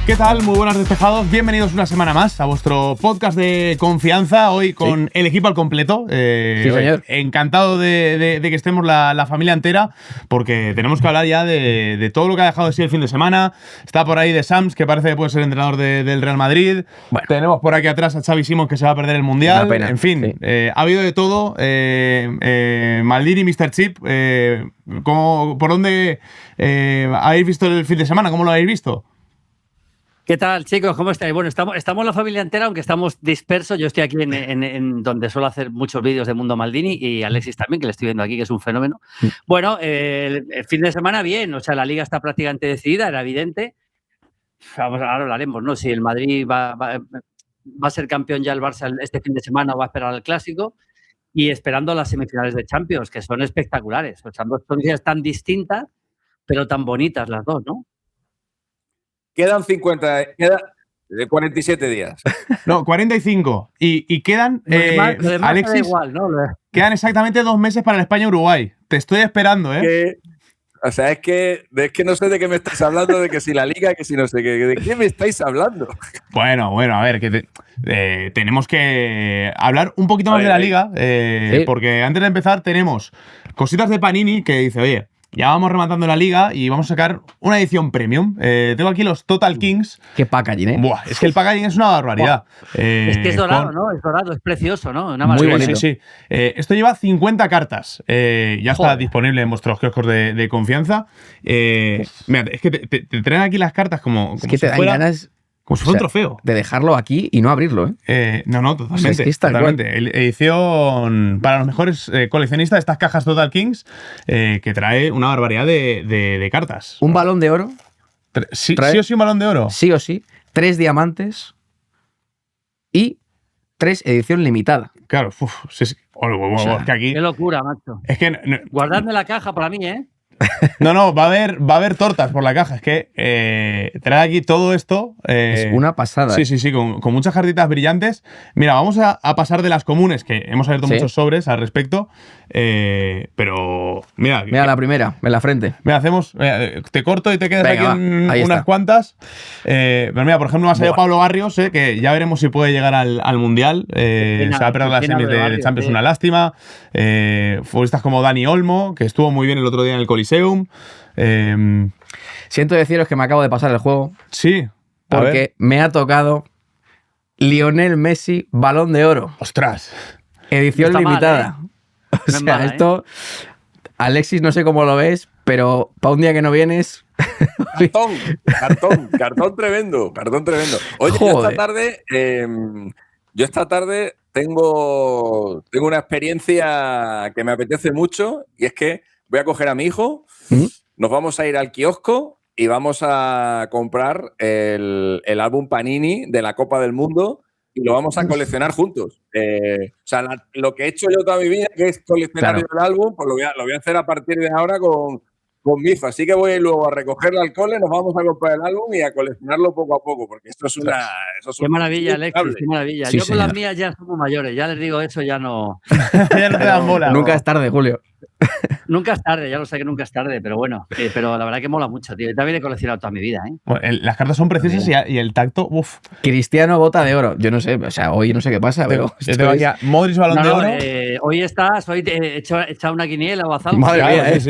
¿Qué tal? Muy buenas despejados. Bienvenidos una semana más a vuestro podcast de confianza. Hoy con el equipo al completo. Sí, señor. Encantado de que estemos la familia entera, porque tenemos que hablar ya de todo lo que ha dejado de ser el fin de semana. Está por ahí de Sams, que parece que puede ser entrenador del Real Madrid. Bueno. Tenemos por aquí atrás a Xavi Simons, que se va a perder el Mundial. Una pena, En fin, sí. ha habido de todo. Maldini, Mr. Chip, ¿por dónde habéis visto el fin de semana? ¿Cómo lo habéis visto? ¿Qué tal, chicos? ¿Cómo estáis? Bueno, estamos la familia entera, aunque estamos dispersos. Yo estoy aquí en donde suelo hacer muchos vídeos de Mundo Maldini, y Alexis también, que le estoy viendo aquí, que es un fenómeno. Bueno, el fin de semana bien, o sea, la Liga está prácticamente decidida, era evidente. Ahora hablaremos, ¿no? Si el Madrid va a ser campeón ya el Barça este fin de semana o va a esperar al Clásico, y esperando las semifinales de Champions, que son espectaculares. O sea, dos condiciones tan distintas, pero tan bonitas las dos, ¿no? Quedan 47 días. No, 45. Y quedan, Lo demás Alexis, da igual, ¿no? quedan exactamente 2 meses para el España-Uruguay. Te estoy esperando, ¿eh? Es que no sé de qué me estás hablando, de que si la Liga, que si no sé qué. ¿De qué me estáis hablando? Bueno, a ver, que tenemos que hablar un poquito más de la Liga, porque antes de empezar tenemos cositas de Panini que dice, oye, ya vamos rematando la Liga y vamos a sacar una edición premium. Tengo aquí los Total Kings. Qué packaging, ¿eh? Buah, es que el packaging es una barbaridad. Es que es dorado, ¿no? Es dorado, es precioso, ¿no? Una Muy maravilla. bonito. Sí. Esto lleva 50 cartas. Ya está Joder. disponible en vuestros kioscos de confianza. Mira, es que te traen aquí las cartas como Es si que te dan fuera, ganas como si fuera un trofeo. de dejarlo aquí y no abrirlo, ¿eh? No, totalmente. O sea, es que es tal totalmente. Edición para los mejores coleccionistas, estas cajas Total Kings, que trae una barbaridad de cartas. Un balón de oro, Sí trae- o sí un balón de oro. sí o sí, 3 diamantes y 3 edición limitada. Claro, sí. O sea, Es que aquí. Qué locura, macho. Es que. Guardadme la caja para mí, ¿eh? No, va a haber tortas por la caja. Es que trae aquí todo esto. Es una pasada. Sí, con muchas cartitas brillantes. Mira, vamos a pasar de las comunes, que hemos abierto Sí. muchos sobres al respecto. Pero, mira. Mira la primera, en la frente. Mira, te corto y te quedas Venga, aquí va, ahí unas está. cuantas. Pero mira, por ejemplo, me ha salido Buah. Pablo Barrios, que ya veremos si puede llegar al Mundial. Se va a perder las semis de Barrios, Champions, sí. una lástima. Futbolistas como Dani Olmo, que estuvo muy bien el otro día en el Coliseum. Siento deciros que me acabo de pasar el juego Sí. A ver. porque me ha tocado Lionel Messi, balón de oro, ¡Ostras! edición No está mal, limitada. No O es sea, mala, ¿eh? esto, Alexis, no sé cómo lo ves, pero para un día que no vienes, Cartón tremendo. Oye, Joder. yo esta tarde tengo una experiencia que me apetece mucho, y es que voy a coger a mi hijo, nos vamos a ir al kiosco y vamos a comprar el álbum Panini de la Copa del Mundo y lo vamos a coleccionar juntos. O sea, lo que he hecho yo toda mi vida, que es coleccionar Claro. el álbum, pues lo voy a hacer a partir de ahora con mi hijo. Así que voy luego a recogerlo al cole, nos vamos a comprar el álbum y a coleccionarlo poco a poco, porque esto es una... Qué maravilla, Alexis, inevitable. qué maravilla. Sí, Yo con las señor. mías ya somos mayores, ya les digo eso, ya no. Ya no te dan bola. nunca es tarde, Julio. Nunca es tarde, ya lo sé que nunca es tarde, pero bueno. Pero la verdad que mola mucho, tío. Yo también he coleccionado toda mi vida, ¿eh? Bueno, las cartas son preciosas y el tacto, uff. Cristiano, bota de oro. Yo no sé, o sea, hoy no sé qué pasa, pero Yo esto tengo es- aquí a Modric, balón de oro. Hoy he echado una quiniela o algo. Madre Claro, mía, sí.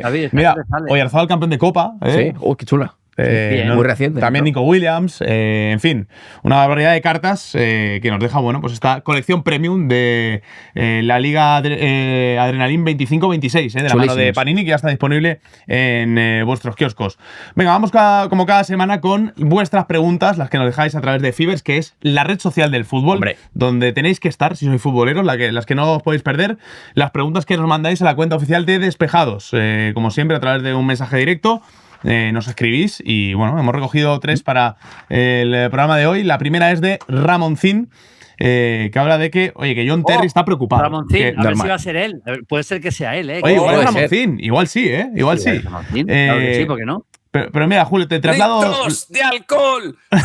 David, Mira, te sale. Oyarzabal campeón de Copa. Sí, qué chula. Bien. Muy reciente, También ¿no? Nico Williams. En fin, una variedad de cartas que nos deja, bueno, pues esta colección premium de la Liga Adrenalin 25-26, de la mano de Chulísimos. Panini, que ya está disponible en vuestros kioscos. Venga, vamos como cada semana con vuestras preguntas, las que nos dejáis a través de Fibers, que es la red social del fútbol, Hombre. donde tenéis que estar si sois futboleros, las que no os podéis perder, las preguntas que nos mandáis a la cuenta oficial de Despejados, como siempre a través de un mensaje directo. Nos escribís y bueno, hemos recogido 3 para el programa de hoy. La primera es de Ramoncín, que habla de que, oye, que John Terry está preocupado. Ramoncín, Que- a ver normal. si va a ser él. Puede ser que sea él, ¿eh? Oye, igual es puede ser. Ramoncín, igual sí, ¿eh? Igual sí. Ramoncín, claro que sí, ¿por qué no? Pero mira, Julio, te traslado. ¡Litros de alcohol! ¡Oh,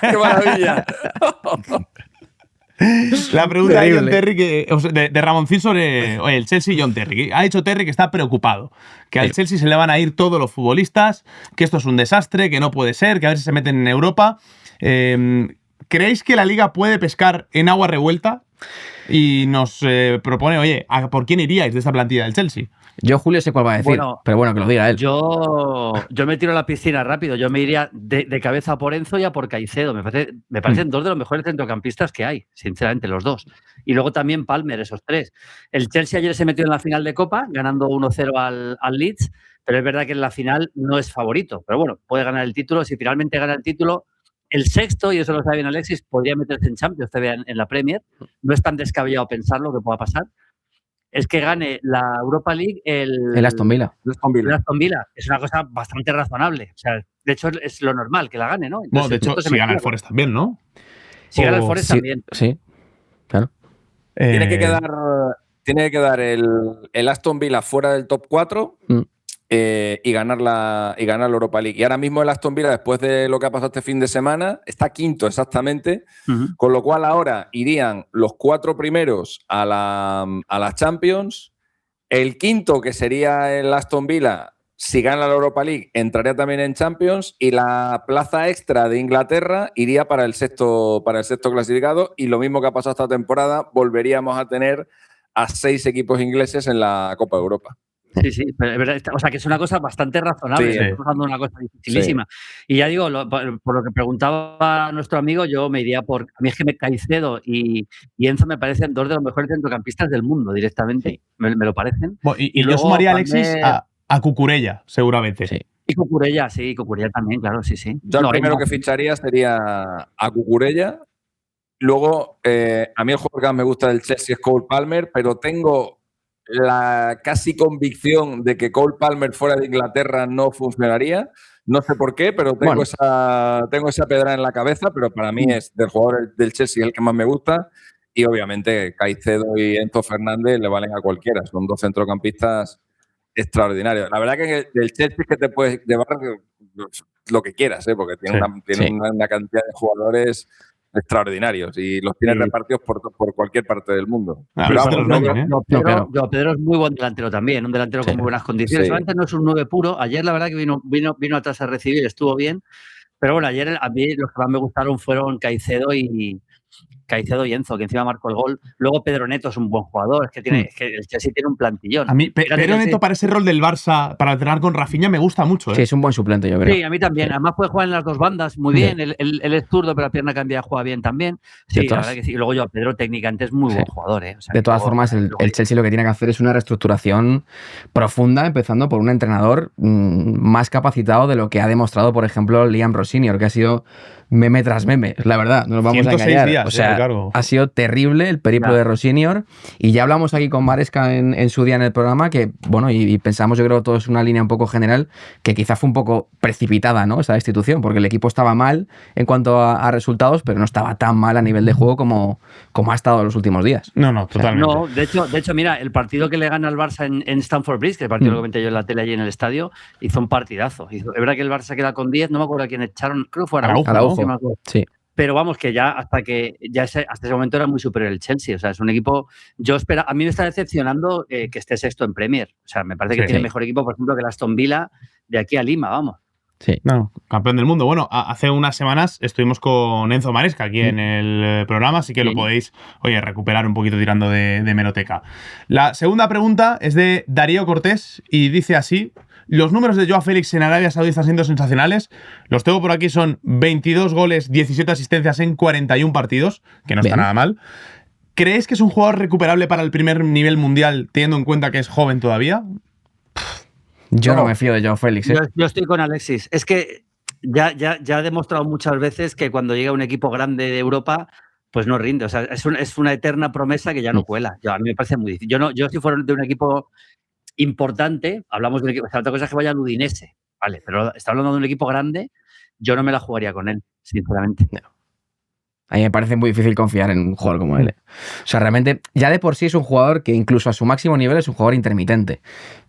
¡Qué maravilla! La pregunta de John Terrible. Terry, de Ramoncín sobre el Chelsea y John Terry. Ha dicho Terry que está preocupado, que al Chelsea se le van a ir todos los futbolistas, que esto es un desastre, que no puede ser, que a ver si se meten en Europa. ¿Creéis que la Liga puede pescar en agua revuelta? Y nos propone, oye, ¿por quién iríais de esta plantilla del Chelsea? Yo, Julio, sé cuál va a decir, Bueno, pero bueno, que lo diga él. Yo me tiro a la piscina rápido. Yo me iría de cabeza por Enzo y a por Caicedo. Me parecen dos de los mejores centrocampistas que hay, sinceramente, los dos. Y luego también Palmer, esos tres. El Chelsea ayer se metió en la final de Copa, ganando 1-0 al Leeds, pero es verdad que en la final no es favorito. Pero bueno, puede ganar el título. Si finalmente gana el título, el sexto, y eso lo sabe bien Alexis, podría meterse en Champions, en la Premier. No es tan descabellado pensar lo que pueda pasar. Es que gane la Europa League El Aston Villa. el Aston Villa. Es una cosa bastante razonable. O sea, de hecho, es lo normal que la gane, ¿no? Bueno, de hecho, si gana el Forest también, ¿no? Si gana el Forest Sí, también. sí, claro. Tiene que quedar el Aston Villa fuera del top 4 y ganar la Europa League. Y ahora mismo el Aston Villa, después de lo que ha pasado este fin de semana, está quinto exactamente, con lo cual ahora irían los 4 primeros a la Champions. El quinto, que sería el Aston Villa, si gana la Europa League, entraría también en Champions, y la plaza extra de Inglaterra iría para el sexto clasificado, y lo mismo que ha pasado esta temporada, volveríamos a tener a 6 equipos ingleses en la Copa de Europa. Sí, pero es verdad, o sea, que es una cosa bastante razonable. Sí. Estamos hablando de una cosa dificilísima. Y ya digo, por lo que preguntaba nuestro amigo, yo me iría por... A mí es que Caicedo y Enzo me parecen dos de los mejores centrocampistas del mundo, directamente. Me lo parecen. Bueno, y yo luego sumaría a Alexis Palmer a Cucurella, seguramente. Sí. y Cucurella, sí, Cucurella también, claro, sí. Yo el primero que ficharía sería a Cucurella. Luego, a mí el jugador que más me gusta del Chelsea es Cole Palmer, pero tengo la casi convicción de que Cole Palmer fuera de Inglaterra no funcionaría. No sé por qué, pero tengo esa pedra en la cabeza, pero para mí es del jugador del Chelsea el que más me gusta. Y obviamente Caicedo y Enzo Fernández le valen a cualquiera. Son dos centrocampistas extraordinarios. La verdad que del Chelsea es que te puedes llevar lo que quieras, porque tiene una cantidad de jugadores extraordinarios y los tiene repartidos por cualquier parte del mundo. Pero vamos, Pedro es muy buen delantero también, un delantero con muy buenas condiciones. Solamente no es un 9 puro. Ayer la verdad que vino atrás a recibir, estuvo bien. Pero bueno, ayer a mí los que más me gustaron fueron Caicedo y Enzo, que encima marcó el gol. Luego Pedro Neto es un buen jugador, es que el Chelsea tiene un plantillón. A mí Pedro Neto para ese rol del Barça, para alternar con Rafinha, me gusta mucho. Sí, es un buen suplente, yo creo. Sí, a mí también. Sí. Además puede jugar en las dos bandas muy bien. Él es zurdo, pero la pierna cambiada juega bien también. Sí, la verdad que sí. Y luego Pedro técnicamente es muy buen jugador. O sea, de todas formas, el Chelsea lo que tiene que hacer es una reestructuración profunda, empezando por un entrenador más capacitado de lo que ha demostrado, por ejemplo, Liam Rossinior, que ha sido meme tras meme, la verdad, no nos vamos a engañar. Días, o sea, ha sido terrible el periplo de Rossinior, y ya hablamos aquí con Maresca en su día en el programa que, bueno, y pensamos, yo creo que todo es una línea un poco general, que quizá fue un poco precipitada, ¿no?, esa destitución, porque el equipo estaba mal en cuanto a resultados, pero no estaba tan mal a nivel de juego como ha estado en los últimos días. No, totalmente. No, de hecho, mira, el partido que le gana al Barça en Stamford Bridge, que el partido que comenté yo en la tele allí en el estadio, hizo un partidazo. Es verdad que el Barça queda con 10, no me acuerdo a quién echaron, creo que fue Araujo. Sí. Pero vamos, que ya hasta ese momento era muy superior el Chelsea. O sea, es un equipo. A mí me está decepcionando que esté sexto en Premier. O sea, me parece que tiene mejor equipo, por ejemplo, que el Aston Villa de aquí a Lima, vamos. Sí. No, campeón del mundo. Bueno, hace unas semanas estuvimos con Enzo Maresca aquí en el programa, así que lo podéis, recuperar un poquito tirando de hemeroteca. La segunda pregunta es de Darío Cortés y dice así: los números de Joao Félix en Arabia Saudí están siendo sensacionales. Los tengo por aquí, son 22 goles, 17 asistencias en 41 partidos, que no está nada mal. ¿Creéis que es un jugador recuperable para el primer nivel mundial, teniendo en cuenta que es joven todavía? Yo no me fío de Joao Félix. Yo estoy con Alexis. Es que ya ha demostrado muchas veces que cuando llega un equipo grande de Europa, pues no rinde. O sea, es una eterna promesa que ya no cuela. A mí me parece muy difícil. Yo si fuera de un equipo importante, hablamos de un equipo, o sea, otra cosa es que vaya al Udinese, vale, pero está hablando de un equipo grande, yo no me la jugaría con él, sinceramente. A mí me parece muy difícil confiar en un jugador como él. O sea, realmente, ya de por sí es un jugador que incluso a su máximo nivel es un jugador intermitente.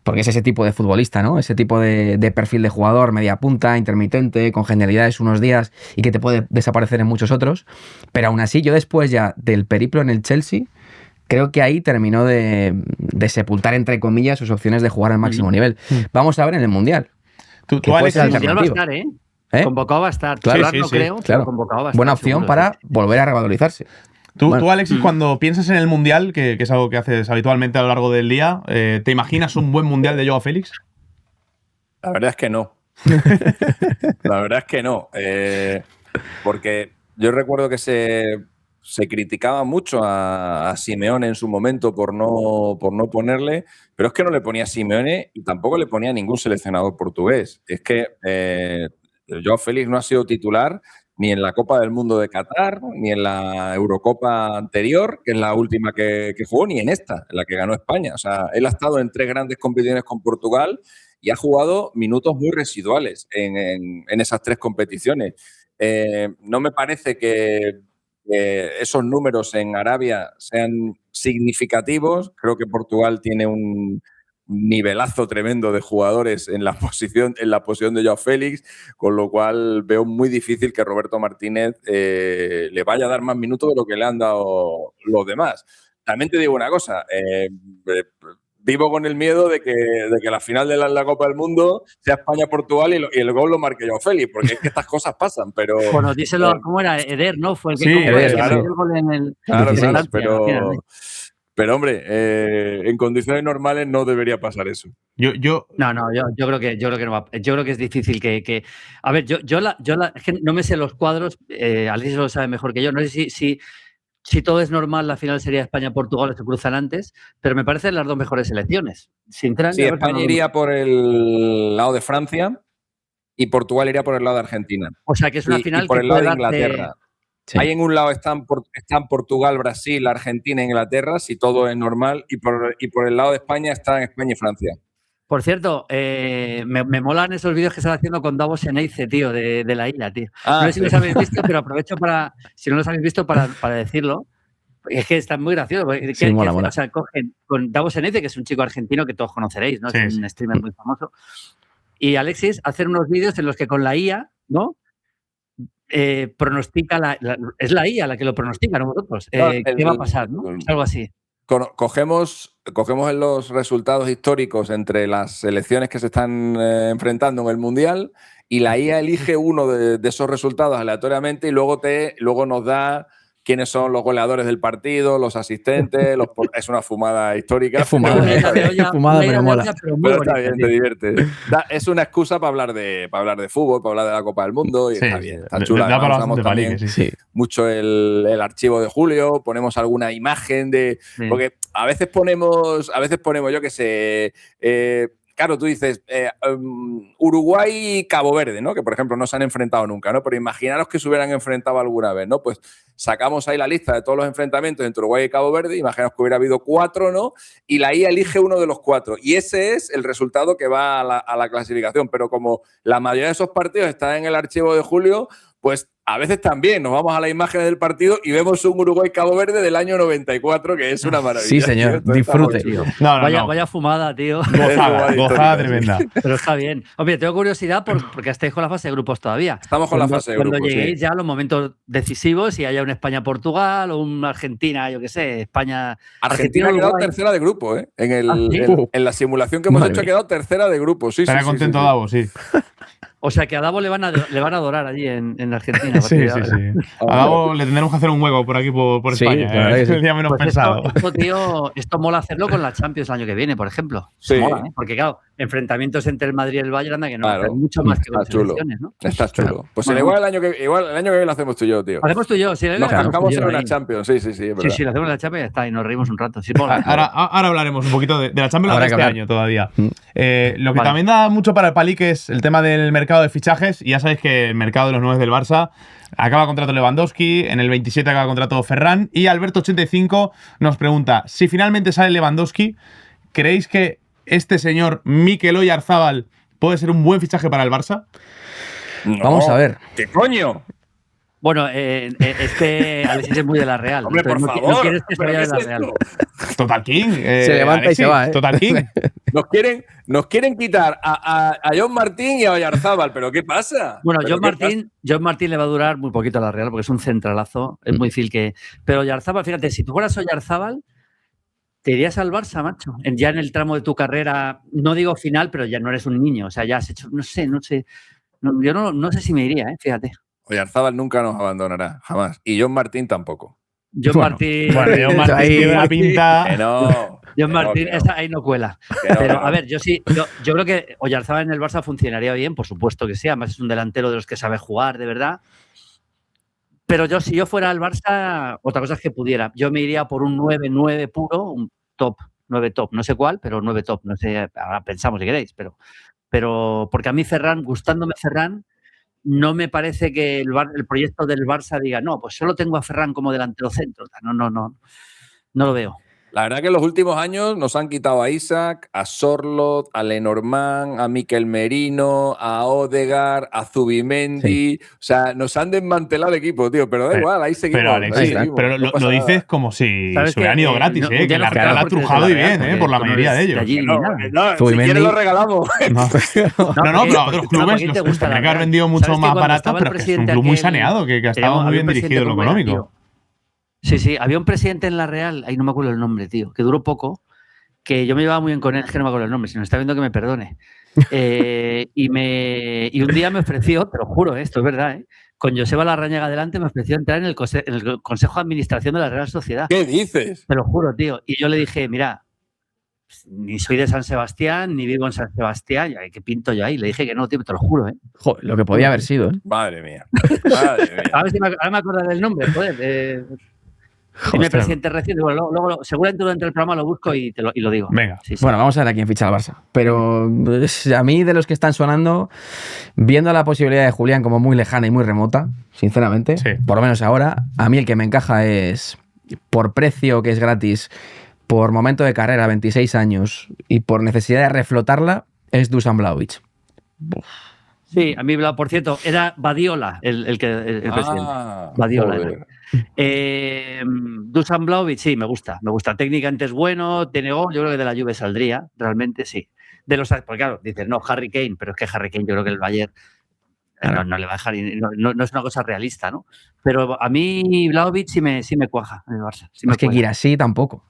Porque es ese tipo de futbolista, ¿no? Ese tipo de perfil de jugador, media punta, intermitente, con genialidades unos días y que te puede desaparecer en muchos otros. Pero aún así, yo después ya del periplo en el Chelsea, creo que ahí terminó de sepultar, entre comillas, sus opciones de jugar al máximo nivel. Vamos a ver en el Mundial. Tú puede ser El Mundial va a alternativo. estar, ¿eh? ¿Eh? Convocado va a estar. Claro, Titular sí, no sí, creo, claro. pero convocado va a estar. Buena opción seguro, para sí. volver a revalorizarse. Tú, Alexis, cuando piensas en el Mundial, que es algo que haces habitualmente a lo largo del día, ¿te imaginas un buen Mundial de Joao Félix? La verdad es que no. La verdad es que no. Porque yo recuerdo que se criticaba mucho a Simeone en su momento por no ponerle, pero es que no le ponía a Simeone y tampoco le ponía a ningún seleccionador portugués. Es que Joao Félix no ha sido titular ni en la Copa del Mundo de Qatar, ni en la Eurocopa anterior, que es la última que jugó, ni en esta, en la que ganó España. O sea, él ha estado en 3 grandes competiciones con Portugal y ha jugado minutos muy residuales en esas 3 competiciones. No me parece que esos números en Arabia sean significativos. Creo que Portugal tiene un nivelazo tremendo de jugadores en la posición de Joao Félix, con lo cual veo muy difícil que Roberto Martínez le vaya a dar más minutos de lo que le han dado los demás. También te digo una cosa, vivo con el miedo de que la final de la Copa del Mundo sea España-Portugal y el gol lo marque Joao Félix, porque es que estas cosas pasan, pero... Bueno, díselo, ¿cómo era? Eder, ¿no? Fue el que, Sí, ¿cómo fue? Eder, El que claro. metió el gol en el... Claro, Francia, claro, imagínate. pero hombre, en condiciones normales no debería pasar eso. Yo Yo creo que no va. Yo creo que es difícil que... A ver, es que no me sé los cuadros, Alexis lo sabe mejor que yo. No sé si todo es normal, la final sería España-Portugal o se cruzan antes, pero me parecen las 2 mejores selecciones. Sinceramente, Sí, España iría por el lado de Francia y Portugal iría por el lado de Argentina. O sea, que es una Y final por que el lado puede de darse... Inglaterra. Sí. Ahí en un lado están Portugal, Brasil, Argentina e Inglaterra, si todo es normal, y por el lado de España están España y Francia. Por cierto, me molan esos vídeos que están haciendo con Davos Eneice, tío, de la isla, tío. No sé si los habéis visto, pero aprovecho si no los habéis visto, para decirlo. Es que están muy graciosos. Sí, mola. O sea, cogen con Davos Eneice, que es un chico argentino que todos conoceréis, ¿no? Sí, Es un streamer muy famoso. Y Alexis hacer unos vídeos en los que con la IA, ¿no? Pronostica es la IA la que lo pronostica, no vosotros. ¿Qué va a pasar, no? Es algo así. Cogemos en los resultados históricos entre las selecciones que se están enfrentando en el Mundial y la IA elige uno de esos resultados aleatoriamente y luego nos da quiénes son los goleadores del partido, los asistentes, es una fumada histórica. Es fumada, pero mola. Pero está bien, te diviertes. Es una excusa para hablar de fútbol, para hablar de la Copa del Mundo y sí, está bien, está chula. Da para Usamos bastante también sí. mucho el archivo de Julio, ponemos alguna imagen de... Sí. Porque a veces ponemos yo qué sé... Claro, tú dices Uruguay y Cabo Verde, ¿no? Que, por ejemplo, no se han enfrentado nunca, ¿no? Pero imaginaros que se hubieran enfrentado alguna vez, ¿no? Pues sacamos ahí la lista de todos los enfrentamientos entre Uruguay y Cabo Verde, imaginaos que hubiera habido 4, ¿no? Y la IA elige uno de los 4. Y ese es el resultado que va a la clasificación. Pero como la mayoría de esos partidos están en el archivo de Julio, pues a veces también nos vamos a la imagen del partido y vemos un Uruguay-Cabo Verde del año 94, que es una maravilla. Sí, señor, Entonces, disfrute. Tío. No. Vaya fumada, tío. Gozada tremenda. Pero está bien. Hombre, tengo curiosidad porque estáis con la fase de grupos todavía. Estamos con la fase de grupos, cuando lleguéis sí. ya a los momentos decisivos y haya un España-Portugal o un Argentina, yo qué sé, España... Argentina ha quedado tercera de grupo, ¿eh? ¿Sí? En la simulación que hemos hecho ha quedado tercera de grupo. Sí, Estará contento Davos, sí. O sea que a Davo le van a adorar allí en Argentina. Sí. A Davos le tendremos que hacer un hueco por aquí, por Sí, España. Es el día menos Pues pensado. Esto mola hacerlo con la Champions el año que viene, por ejemplo. Sí. Mola, ¿eh? Porque claro, enfrentamientos entre el Madrid y el Bayern, anda que no, Claro. mucho más que con Está chulo. selecciones, ¿no? Está chulo. Claro. Pues Bueno. igual el año que viene lo hacemos tú y yo, tío. Hacemos tú y yo, sí. Nos cascamos en una Champions, sí, es verdad. Sí, lo hacemos en la Champions y ya está, y nos reímos un rato. Sí, mola. Ahora hablaremos un poquito de la Champions de este año todavía. Lo que Vale. también da mucho para el palique es el tema del mercado de fichajes. Y ya sabéis que el mercado de los 9 del Barça acaba contrato Lewandowski, en el 27 acaba contrato Ferran. Y Alberto85 nos pregunta, si finalmente sale Lewandowski, ¿creéis que este señor Mikel Oyarzabal puede ser un buen fichaje para el Barça? No, Vamos a ver. ¿Qué coño? Bueno, es que Alexis es muy de la Real. Hombre, por entonces favor. No quieres que se ¿pero vaya qué de la es Real. esto? Total King. Se levanta y se va, ¿eh? Total King. Nos quieren quitar a John Martín y a Oyarzábal, ¿pero qué pasa? Bueno, ¿Pero John Martín le va a durar muy poquito a la Real porque es un centralazo. Es muy difícil que. Pero Oyarzábal, fíjate, si tú fueras Oyarzábal, te irías al Barça, macho. Ya en el tramo de tu carrera, no digo final, pero ya no eres un niño. O sea, ya has hecho. No sé. Yo no sé si me iría, fíjate. Oyarzábal nunca nos abandonará, jamás. Y John Martín tampoco. John Martín. Bueno, John Martín ahí- tiene una pinta. Que no. John Martín, que no. esa ahí no cuela. Que no, Pero, que no. a ver, yo creo que Oyarzábal en el Barça funcionaría bien, por supuesto que sí. Además, es un delantero de los que sabe jugar, de verdad. Pero si yo fuera al Barça, otra cosa es que pudiera. Yo me iría por un 9-9 puro, un top, 9 top. No sé cuál, pero 9 top. No sé, ahora pensamos si queréis, pero porque a mí Ferran, gustándome Ferran, no me parece que el proyecto del Barça diga, no, pues solo tengo a Ferran como delantero centro. No lo veo. La verdad que en los últimos años nos han quitado a Isaac, a Sorloth, a Lenormand, a Mikel Merino, a Odegaard, a Zubimendi. O sea, nos han desmantelado el equipo, tío. Pero da igual, ahí seguimos. Pero, Alexis, ahí seguimos, pero no lo pasa dices nada. como si ¿Sabes se hubieran qué? ido gratis, Ya que no la se Real trata ha porque trujado es y de la bien, Real, por la porque tú mayoría no de eres ellos. de allí ni No, nada. no, si Zubimendi. quieres lo regalamos. No, no, pero a otros clubes los gusta tendrían la que haber Real. vendido ¿Sabes mucho que más cuando baratos, estaba el pero que es un presidente club muy aquel, saneado, que ha estado muy había bien un presidente, dirigido en lo ¿cómo era, económico. tío? Sí, había un presidente en la Real, ahí no me acuerdo el nombre, tío, que duró poco, que yo me llevaba muy bien con él, es que no me acuerdo el nombre, si me está viendo que me perdone. Y un día me ofreció, te lo juro, esto es verdad, con Joseba Larrañaga delante me ofreció entrar en el Consejo de Administración de la Real Sociedad. ¿Qué dices? Te lo juro, tío. Y yo le dije, mira, ni soy de San Sebastián, ni vivo en San Sebastián, ¿qué pinto yo ahí? Le dije que no, tío, te lo juro, Joder, lo que podía haber sido, ¿eh? Madre mía. Madre mía. Ahora me acuerdo del nombre, joder. Dime Ostras. presidente reciente. Bueno, luego seguramente durante el programa lo busco y lo digo. Venga. Sí, sí. Bueno, vamos a ver a quién ficha el Barça. Pero a mí, de los que están sonando, viendo la posibilidad de Julián como muy lejana y muy remota, sinceramente, Sí. por lo menos ahora, a mí el que me encaja es, por precio, que es gratis, por momento de carrera, 26 años, y por necesidad de reflotarla, es Dusan Vlahovic. Sí, a mí, por cierto, era Badiola el presidente. Badiola joder. Dusan Vlahovic, sí, me gusta. Técnicamente es bueno, tiene gol, yo creo que de la Juve saldría, realmente sí. Porque claro, dices, no, Harry Kane, pero es que Harry Kane yo creo que el Bayern no le va a dejar, no es una cosa realista, ¿no? Pero a mí Vlahovic sí me cuaja en el Barça. Sí me Es que cuela. Guirassy tampoco.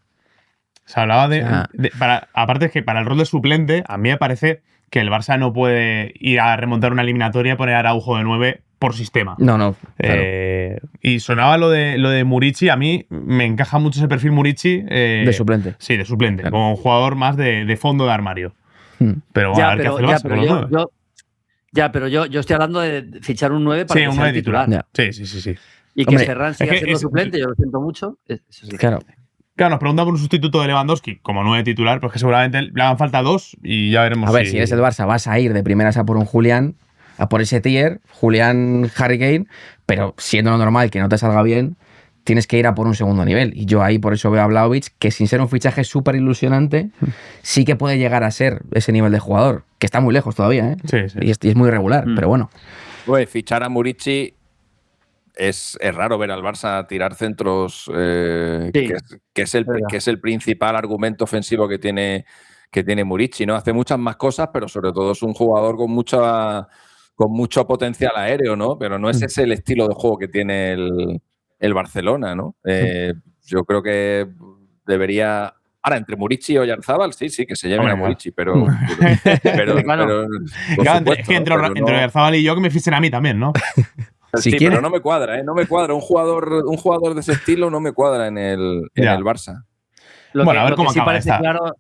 Se hablaba O sea, aparte es que para el rol de suplente, a mí me parece que el Barça no puede ir a remontar una eliminatoria y poner a Araujo de 9 por sistema. No, claro. Y sonaba lo de Murici, a mí me encaja mucho ese perfil Murici. De suplente. Sí, de suplente, Claro. como un jugador más de fondo de armario. Pero bueno, a ver qué hace el Barça con los 9. pero yo estoy hablando de fichar un 9 para Sí, que un sea 9 titular. titular. Sí. Y que Hombre, Ferran siga es que siendo es- suplente, yo lo siento mucho. Eso sí. Claro. Claro, nos preguntan por un sustituto de Lewandowski como 9 titular, pues que seguramente le hagan falta 2 y ya veremos. A ver, si eres el Barça, vas a ir de primeras a por un Julián, a por ese tier, Julián, Harry Kane, pero siendo lo normal que no te salga bien, tienes que ir a por un segundo nivel. Y yo ahí por eso veo a Vlahovic, que sin ser un fichaje súper ilusionante, sí que puede llegar a ser ese nivel de jugador, que está muy lejos todavía, ¿eh? Sí. Y es muy irregular, pero bueno. Pues fichar a Murici es raro ver al Barça tirar centros, Sí, que es el principal argumento ofensivo que tiene Murici, ¿no? Hace muchas más cosas, pero sobre todo es un jugador con mucho potencial aéreo, ¿no? Pero no es ese el estilo de juego que tiene el Barcelona, ¿no? Yo creo que debería. Ahora, entre Murici y Oyarzábal, sí, que se lleven Hombre, a Murici, pero Claro. por Claro, supuesto, es que ¿no? entre Pero no- Oyarzabal y yo que me fichen a mí también, ¿no? Si sí, quiere- pero no me cuadra, ¿eh? No me cuadra. Un jugador de ese estilo no me cuadra en el Ya. Barça. Bueno, a ver cómo sí acaba parece esta. claro.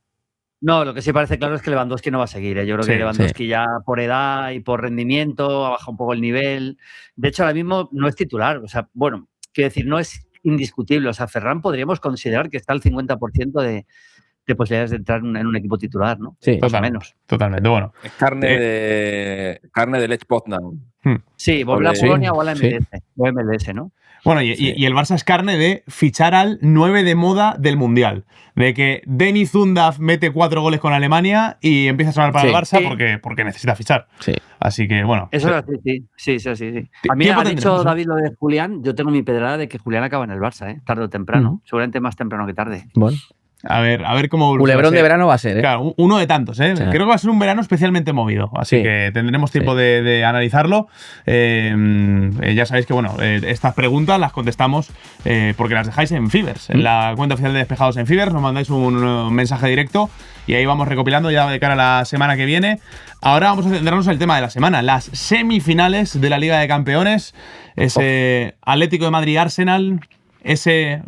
No, lo que sí parece claro es que Lewandowski no va a seguir. Yo creo Sí, que Lewandowski ya por edad y por rendimiento ha bajado un poco el nivel. De hecho, ahora mismo no es titular. O sea, bueno, quiero decir, no es indiscutible. O sea, Ferran podríamos considerar que está al 50% de posibilidades de entrar en un equipo titular, ¿no? Sí. Más o menos. Totalmente. Bueno, Es carne de Lech Poznan. Sí, volver a Sí, Polonia o a la sí. MLS. O MLS, ¿no? Bueno, y el Barça es carne de fichar al 9 de moda del Mundial. De que Deniz Undav mete 4 goles con Alemania y empieza a sonar para el Barça porque necesita fichar. Sí. Así que, bueno. Eso es así, sí. A mí ha dicho David lo de Julián. Yo tengo mi pedrada de que Julián acaba en el Barça, tarde o temprano. Seguramente más temprano que tarde. Bueno. A ver cómo... Culebrón de verano va a ser, ¿eh? Claro, uno de tantos, ¿eh? Sí. Creo que va a ser un verano especialmente movido, así que tendremos tiempo de analizarlo. Ya sabéis que, bueno, estas preguntas las contestamos porque las dejáis en Fivers, en la cuenta oficial de Despejados en Fivers, nos mandáis un mensaje directo y ahí vamos recopilando ya de cara a la semana que viene. Ahora vamos a centrarnos en el tema de la semana, las semifinales de la Liga de Campeones, ese Atlético de Madrid-Arsenal, ese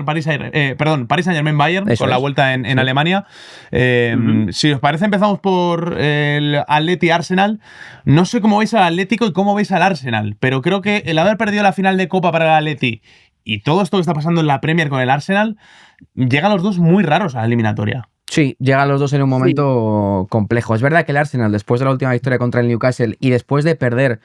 Paris Saint-Germain-Bayern con la vuelta en Alemania. Si os parece, empezamos por el Atleti-Arsenal. No sé cómo veis al Atlético y cómo veis al Arsenal, pero creo que el haber perdido la final de Copa para el Atleti y todo esto que está pasando en la Premier con el Arsenal, llegan los dos muy raros a la eliminatoria. Sí, llegan los dos en un momento complejo. Es verdad que el Arsenal, después de la última victoria contra el Newcastle y después de perder,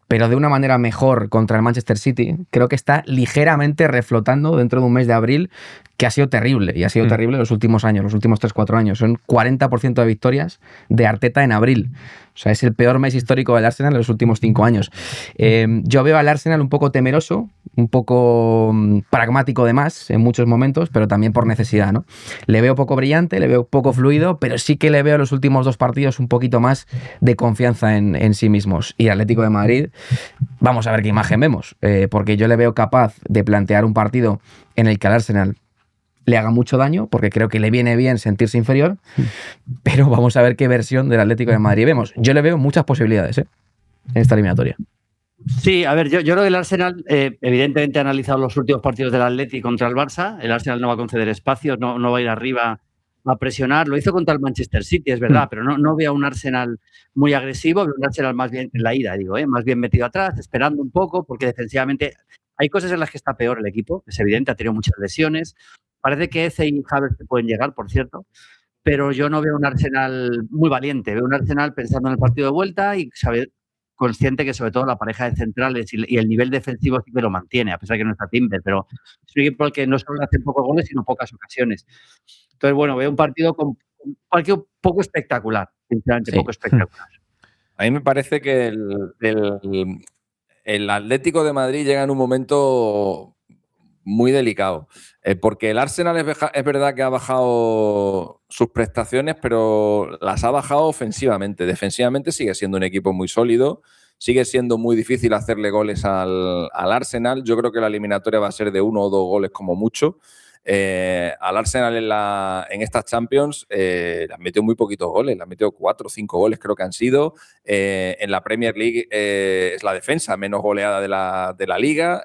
pero de una manera mejor contra el Manchester City, creo que está ligeramente reflotando dentro de un mes de abril que ha sido terrible. Y ha sido terrible los últimos años, los últimos 3-4 años. Son 40% de victorias de Arteta en abril. O sea, es el peor mes histórico del Arsenal en los últimos 5 años. Yo veo al Arsenal un poco temeroso, un poco pragmático de más en muchos momentos, pero también por necesidad, ¿no? Le veo poco brillante, le veo poco fluido, pero sí que le veo los últimos 2 partidos un poquito más de confianza en sí mismos. Y Atlético de Madrid, vamos a ver qué imagen vemos, porque yo le veo capaz de plantear un partido en el que al Arsenal le haga mucho daño, porque creo que le viene bien sentirse inferior, pero vamos a ver qué versión del Atlético de Madrid vemos. Yo le veo muchas posibilidades en esta eliminatoria. Sí, a ver, yo creo que el Arsenal evidentemente ha analizado los últimos partidos del Atleti contra el Barça. El Arsenal no va a conceder espacios, no va a ir arriba a presionar. Lo hizo contra el Manchester City, es verdad, pero no veo un Arsenal muy agresivo, veo un Arsenal más bien en la ida, más bien metido atrás, esperando un poco, porque defensivamente hay cosas en las que está peor el equipo, es evidente, ha tenido muchas lesiones. Parece que Eze y Havertz pueden llegar, por cierto, pero yo no veo un Arsenal muy valiente. Veo un Arsenal pensando en el partido de vuelta y consciente que sobre todo la pareja de centrales y el nivel defensivo sí que lo mantiene, a pesar de que no está Timber, pero es un equipo al que no solo hace pocos goles, sino pocas ocasiones. Entonces, bueno, veo un partido con partido poco espectacular, sinceramente, poco espectacular. A mí me parece que el Atlético de Madrid llega en un momento muy delicado, porque el Arsenal es verdad que ha bajado sus prestaciones, pero las ha bajado ofensivamente. Defensivamente sigue siendo un equipo muy sólido, sigue siendo muy difícil hacerle goles al Arsenal. Yo creo que la eliminatoria va a ser de 1 o 2 goles como mucho. Al Arsenal en estas Champions le han metido muy poquitos goles, le han metido 4 o 5 goles creo que han sido. En la Premier League es la defensa menos goleada de la Liga,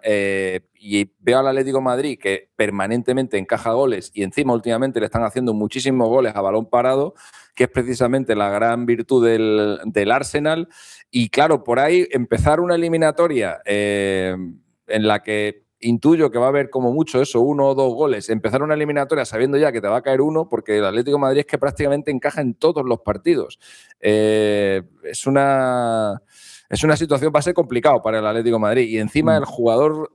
y veo al Atlético de Madrid que permanentemente encaja goles y encima últimamente le están haciendo muchísimos goles a balón parado, que es precisamente la gran virtud del Arsenal. Y claro, por ahí empezar una eliminatoria en la que intuyo que va a haber como mucho eso, 1 o 2 goles. Empezar una eliminatoria sabiendo ya que te va a caer uno, porque el Atlético de Madrid es que prácticamente encaja en todos los partidos. Es una situación, va a ser complicado para el Atlético de Madrid. Y encima el jugador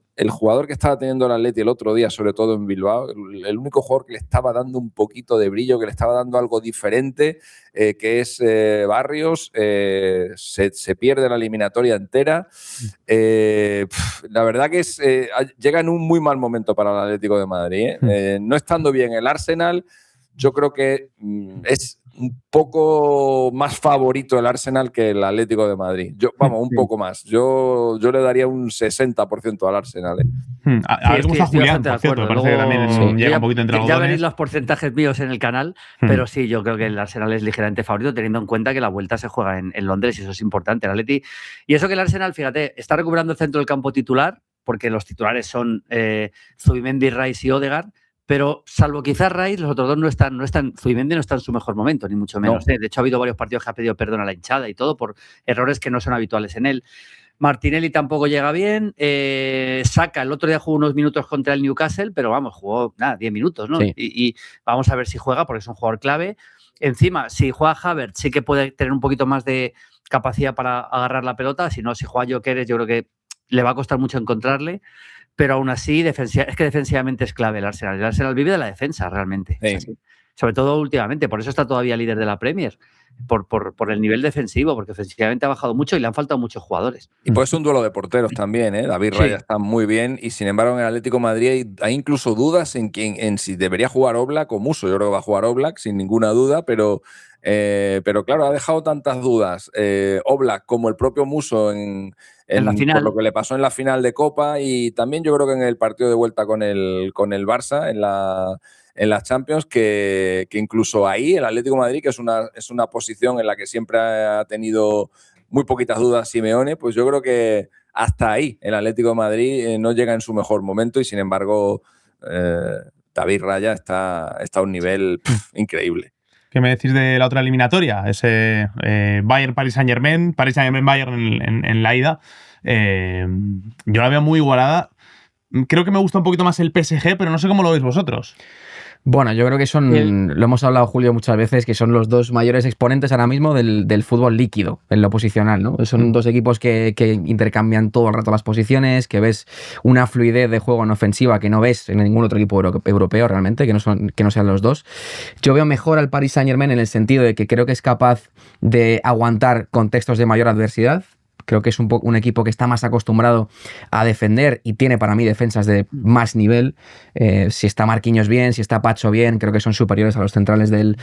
que estaba teniendo el Atleti el otro día, sobre todo en Bilbao, el único jugador que le estaba dando un poquito de brillo, que le estaba dando algo diferente, que es Barrios, se pierde la eliminatoria entera. La verdad que llega en un muy mal momento para el Atlético de Madrid. No estando bien el Arsenal, yo creo que es un poco más favorito el Arsenal que el Atlético de Madrid. Un poco más. Yo le daría un 60% al Arsenal. A ver cómo está Julián, por cierto. Me parece que también llega un poquito entre algodones. Ya veréis los porcentajes míos en el canal, pero sí, yo creo que el Arsenal es ligeramente favorito, teniendo en cuenta que la vuelta se juega en Londres y eso es importante. El Atleti. Y eso que el Arsenal, fíjate, está recuperando el centro del campo titular, porque los titulares son Zubimendi, Rice y Odegaard. Pero salvo quizás Rice, los otros dos no están, Zubimendi no está en su mejor momento, ni mucho menos. De hecho, ha habido varios partidos que ha pedido perdón a la hinchada y todo por errores que no son habituales en él. Martinelli tampoco llega bien. Saka el otro día jugó unos minutos contra el Newcastle, pero vamos, jugó 10 minutos, ¿no? Sí. Y vamos a ver si juega, porque es un jugador clave. Encima, si juega Havertz, sí que puede tener un poquito más de capacidad para agarrar la pelota. Si no, si juega Gyökeres, yo creo que le va a costar mucho encontrarle, pero aún así es que defensivamente es clave el Arsenal. El Arsenal vive de la defensa, realmente. Sí. Es así. Sobre todo últimamente, por eso está todavía líder de la Premier, por el nivel defensivo, porque ofensivamente ha bajado mucho y le han faltado muchos jugadores. Y pues es un duelo de porteros también, ¿eh? David Raya está muy bien y sin embargo en el Atlético de Madrid hay incluso dudas en si debería jugar Oblak o Musso. Yo creo que va a jugar Oblak sin ninguna duda, pero claro, ha dejado tantas dudas Oblak como el propio Musso en la final. Por lo que le pasó en la final de Copa y también yo creo que en el partido de vuelta con el Barça en las Champions, que incluso ahí el Atlético de Madrid, que es una posición en la que siempre ha tenido muy poquitas dudas Simeone, pues yo creo que hasta ahí el Atlético de Madrid no llega en su mejor momento y sin embargo David Raya está a un nivel increíble. ¿Qué me decís de la otra eliminatoria? Ese Bayern-Paris Saint-Germain, Paris Saint-Germain-Bayern en la ida. Yo la veo muy igualada. Creo que me gusta un poquito más el PSG, pero no sé cómo lo veis vosotros. Bueno, yo creo que lo hemos hablado, Julio, muchas veces, que son los dos mayores exponentes ahora mismo del fútbol líquido, en lo posicional, ¿no? Son dos equipos que intercambian todo el rato las posiciones, que ves una fluidez de juego en ofensiva que no ves en ningún otro equipo europeo realmente, que no sean los dos. Yo veo mejor al Paris Saint-Germain en el sentido de que creo que es capaz de aguantar contextos de mayor adversidad. Creo que es un equipo que está más acostumbrado a defender y tiene para mí defensas de más nivel. Si está Marquinhos bien, si está Pacho bien, creo que son superiores a los centrales del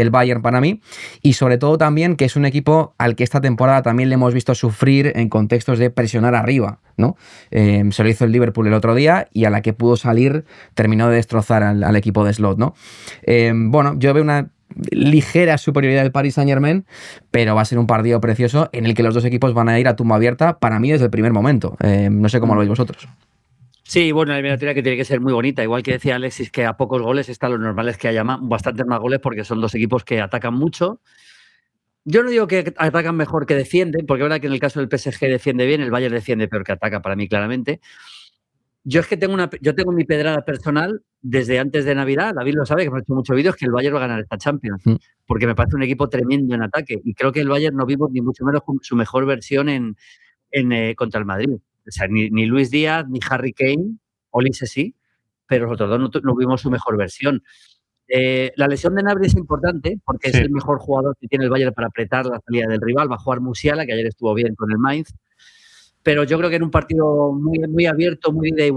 Bayern para mí. Y sobre todo también que es un equipo al que esta temporada también le hemos visto sufrir en contextos de presionar arriba, ¿no? Se lo hizo el Liverpool el otro día y a la que pudo salir terminó de destrozar al equipo de Slot, ¿no? Bueno, yo veo una ligera superioridad del Paris Saint-Germain, pero va a ser un partido precioso en el que los dos equipos van a ir a tumba abierta para mí desde el primer momento. No sé cómo lo veis vosotros. Sí, bueno, la eliminatoria que tiene que ser muy bonita. Igual que decía Alexis, que a pocos goles está lo normal es que haya bastantes más goles porque son dos equipos que atacan mucho. Yo no digo que atacan mejor que defienden, porque es verdad que en el caso del PSG defiende bien, el Bayern defiende peor que ataca para mí claramente. Yo es que tengo mi pedrada personal desde antes de Navidad. David lo sabe, que me ha hecho muchos vídeos, que el Bayern va a ganar esta Champions, porque me parece un equipo tremendo en ataque. Y creo que el Bayern no vimos ni mucho menos su mejor versión contra el Madrid. O sea, ni Luis Díaz, ni Harry Kane, Olise sí, pero los otros dos no vimos su mejor versión. La lesión de Gnabry es importante, porque es el mejor jugador que tiene el Bayern para apretar la salida del rival. Va a jugar Musiala, que ayer estuvo bien con el Mainz. Pero yo creo que en un partido muy, muy abierto, muy de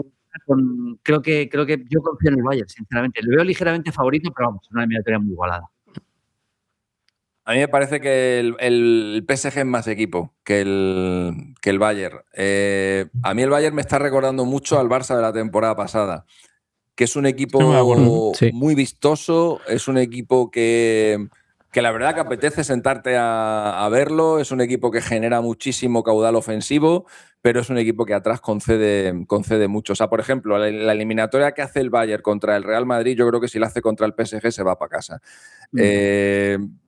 creo que yo confío en el Bayern, sinceramente. Lo veo ligeramente favorito, pero vamos, una eliminatoria muy igualada. A mí me parece que el PSG es más equipo que el Bayern. A mí el Bayern me está recordando mucho al Barça de la temporada pasada, que es un equipo muy vistoso, es un equipo que la verdad que apetece sentarte a verlo, es un equipo que genera muchísimo caudal ofensivo, pero es un equipo que atrás concede mucho. O sea, por ejemplo, la eliminatoria que hace el Bayern contra el Real Madrid, yo creo que si la hace contra el PSG se va para casa.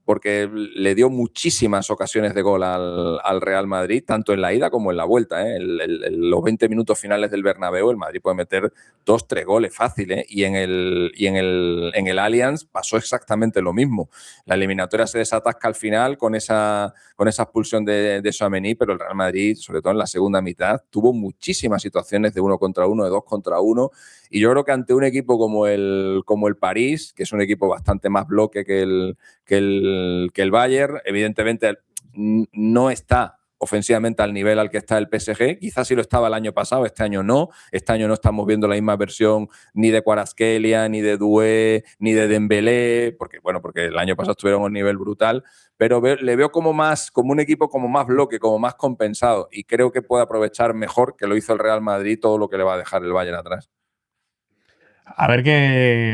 Porque le dio muchísimas ocasiones de gol al Real Madrid, tanto en la ida como en la vuelta. Los 20 minutos finales del Bernabéu, el Madrid puede meter 2-3 goles fácil. Y en el Allianz pasó exactamente lo mismo. La eliminatoria se desatasca al final con esa expulsión de Tchouaméni, pero el Real Madrid, sobre todo en la segunda mitad, tuvo muchísimas situaciones de 1 contra 1, de 2 contra 1. Y yo creo que ante un equipo como el París, que es un equipo bastante más bloque que el Bayern, evidentemente no está ofensivamente al nivel al que está el PSG. Quizás sí lo estaba el año pasado, este año no. Este año no estamos viendo la misma versión ni de Kvaratskhelia, ni de Doué, ni de Dembélé, porque el año pasado estuvieron a un nivel brutal, pero le veo como un equipo como más bloque, como más compensado, y creo que puede aprovechar mejor que lo hizo el Real Madrid todo lo que le va a dejar el Bayern atrás. A ver qué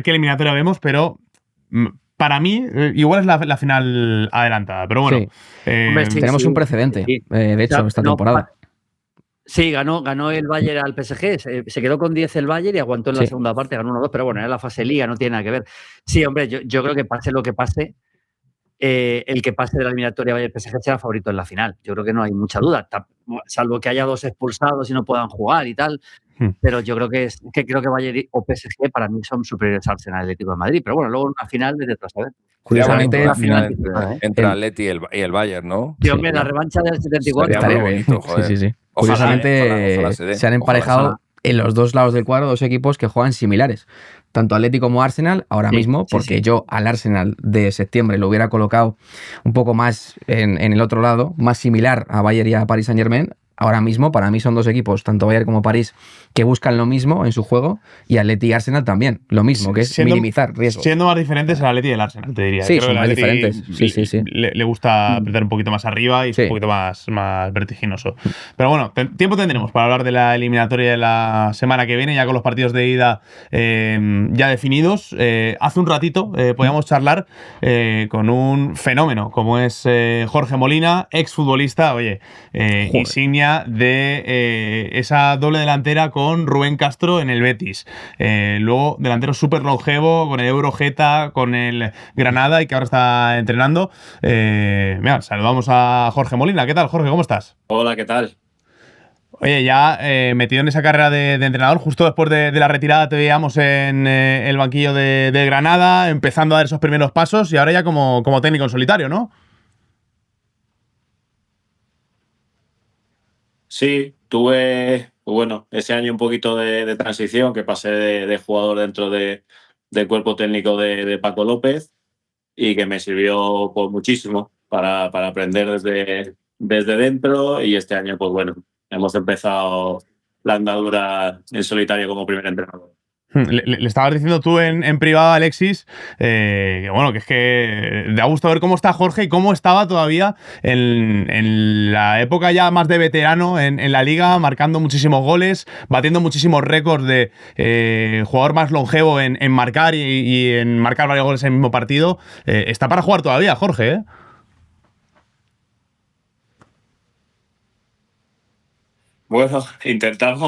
eliminatoria vemos, pero para mí igual es la final adelantada, pero bueno. Tenemos un precedente, de hecho, esta temporada. Sí, ganó el Bayern al PSG, se quedó con 10 el Bayern y aguantó en la segunda parte, ganó 1-2, pero bueno, era la fase Liga, no tiene nada que ver. Sí, hombre, yo creo que pase lo que pase, el que pase de la eliminatoria Bayern-PSG será favorito en la final. Yo creo que no hay mucha duda, salvo que haya 2 expulsados y no puedan jugar y tal. Pero yo creo que Bayern o PSG para mí son superiores al Arsenal Atlético de Madrid. Pero bueno, luego en una final desde atrás a ver. Curiosamente, la final entre Atleti y el Bayern, ¿no? Sí, hombre, la revancha del 74. Sería muy bonito, joder. Sí. Curiosamente, ojalá se dé. se han emparejado en los dos lados del cuadro dos equipos que juegan similares. Tanto Atlético como Arsenal, ahora mismo, porque yo al Arsenal de septiembre lo hubiera colocado un poco más en el otro lado, más similar a Bayern y a Paris Saint-Germain. Ahora mismo, para mí son dos equipos, tanto Bayern como París, que buscan lo mismo en su juego, y Atleti y Arsenal también, lo mismo, que es minimizar riesgos. Siendo más diferentes el Atleti y el Arsenal, te diría. Sí, Creo son que más el Atleti diferentes. Sí. Le gusta apretar un poquito más arriba y es un poquito más vertiginoso. Pero bueno, tiempo tendremos para hablar de la eliminatoria de la semana que viene, ya con los partidos de ida ya definidos. Hace un ratito podíamos charlar con un fenómeno como es Jorge Molina, exfutbolista, insignia de esa doble delantera con Rubén Castro en el Betis. Luego, delantero súper longevo con el Eurogeta, con el Granada y que ahora está entrenando. Mira, saludamos a Jorge Molina. ¿Qué tal, Jorge? ¿Cómo estás? Hola, ¿qué tal? Oye, ya metido en esa carrera de entrenador, justo después de la retirada te veíamos en el banquillo de Granada, empezando a dar esos primeros pasos y ahora ya como técnico en solitario, ¿no? Sí, tuve, ese año un poquito de transición, que pasé de jugador dentro del cuerpo técnico de Paco López y que me sirvió pues, muchísimo para aprender desde dentro, y este año, pues bueno, hemos empezado la andadura en solitario como primer entrenador. Le estabas diciendo tú en privado a Alexis que es que da gusto ver cómo está Jorge y cómo estaba todavía en la época ya más de veterano en la liga, marcando muchísimos goles, batiendo muchísimos récords de jugador más longevo en marcar y en marcar varios goles en el mismo partido. Está para jugar todavía, Jorge, ¿eh? Bueno, estaba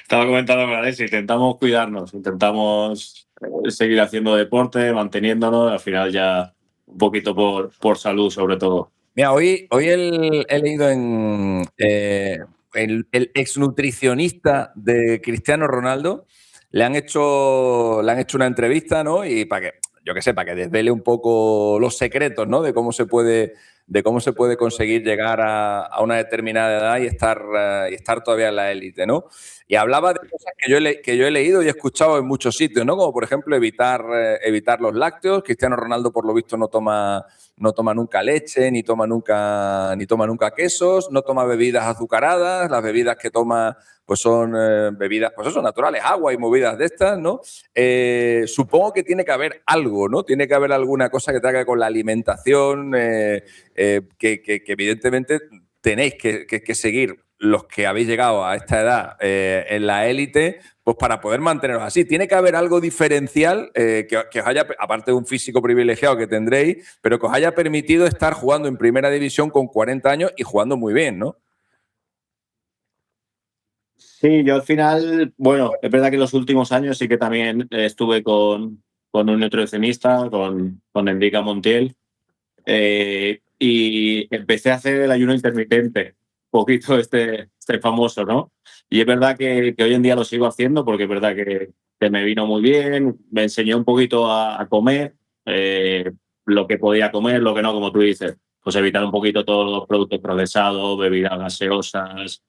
comentando con Alex, intentamos cuidarnos, intentamos seguir haciendo deporte, manteniéndonos, al final ya un poquito por salud sobre todo. Mira, hoy he leído en el exnutricionista de Cristiano Ronaldo, le han hecho una entrevista, ¿no? Y para que desvele un poco los secretos, ¿no? De cómo se puede conseguir llegar a una determinada edad y estar todavía en la élite, ¿no? Y hablaba de cosas que yo he leído y he escuchado en muchos sitios, ¿no? Como por ejemplo evitar los lácteos. Cristiano Ronaldo, por lo visto, no toma nunca leche, ni toma nunca quesos, no toma bebidas azucaradas. Las bebidas que toma pues son bebidas, pues eso, naturales, agua y movidas de estas, ¿no? Supongo que tiene que haber algo, ¿no? Tiene que haber alguna cosa que tenga que ver con la alimentación, que evidentemente tenéis que seguir los que habéis llegado a esta edad en la élite, pues para poder manteneros así. Tiene que haber algo diferencial que os haya, aparte de un físico privilegiado que tendréis, pero que os haya permitido estar jugando en primera división con 40 años y jugando muy bien, ¿no? Sí, yo al final, bueno, es verdad que en los últimos años sí que también estuve con un nutricionista, con Enrique Montiel, y empecé a hacer el ayuno intermitente, poquito este famoso, ¿no? Y es verdad que hoy en día lo sigo haciendo porque es verdad que me vino muy bien, me enseñó un poquito a comer, lo que podía comer, lo que no, como tú dices, pues evitar un poquito todos los productos procesados, bebidas gaseosas,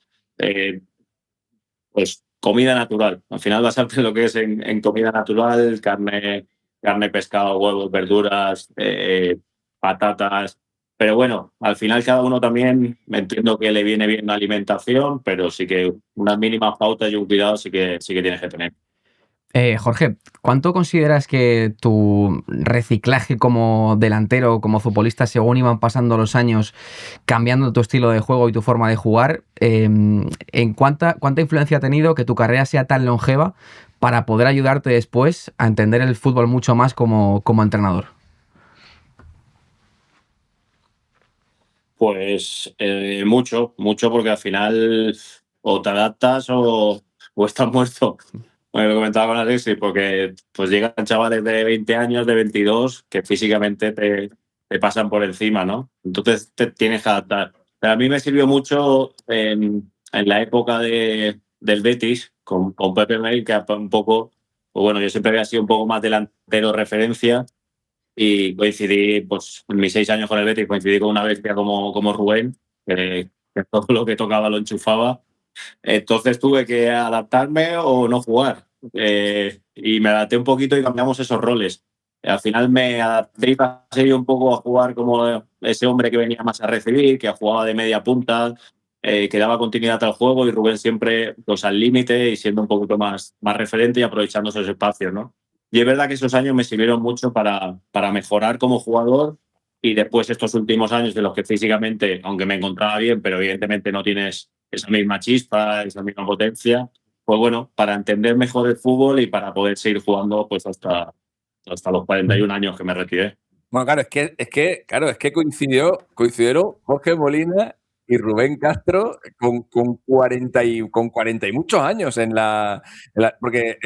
pues comida natural. Al final basarte en lo que es en comida natural, carne, pescado, huevos, verduras, patatas. Pero bueno, al final cada uno también me entiendo que le viene bien la alimentación, pero sí que unas mínimas pautas y un cuidado sí que tienes que tener. Jorge, ¿cuánto consideras que tu reciclaje como delantero, como futbolista, según iban pasando los años, cambiando tu estilo de juego y tu forma de jugar, en cuánta influencia ha tenido que tu carrera sea tan longeva para poder ayudarte después a entender el fútbol mucho más como entrenador? Pues mucho, porque al final o te adaptas o estás muerto. Bueno, lo comentaba con Alexis, porque pues llegan chavales de 20 años, de 22, que físicamente te pasan por encima, ¿no? Entonces te tienes que adaptar. Pero a mí me sirvió mucho en la época del Betis, con Pepe Mel, que un poco, pues bueno, yo siempre había sido un poco más delantero referencia, y coincidí, pues en mis 6 años con el Betis, coincidí con una bestia como Rubén, que todo lo que tocaba lo enchufaba. Entonces tuve que adaptarme o no jugar. Y me adapté un poquito y cambiamos esos roles. Al final me adapté y pasé un poco a jugar como ese hombre que venía más a recibir, que jugaba de media punta, que daba continuidad al juego, y Rubén siempre pues, al límite y siendo un poquito más referente y aprovechando esos espacios, ¿no? Y es verdad que esos años me sirvieron mucho para mejorar como jugador, y después estos últimos años de los que físicamente, aunque me encontraba bien, pero evidentemente no tienes esa misma chispa, esa misma potencia, pues bueno, para entender mejor el fútbol y para poder seguir jugando pues hasta los 41 años que me retiré. Bueno, claro, es que coincidieron Jorge Molina y Rubén Castro con 40 y muchos años porque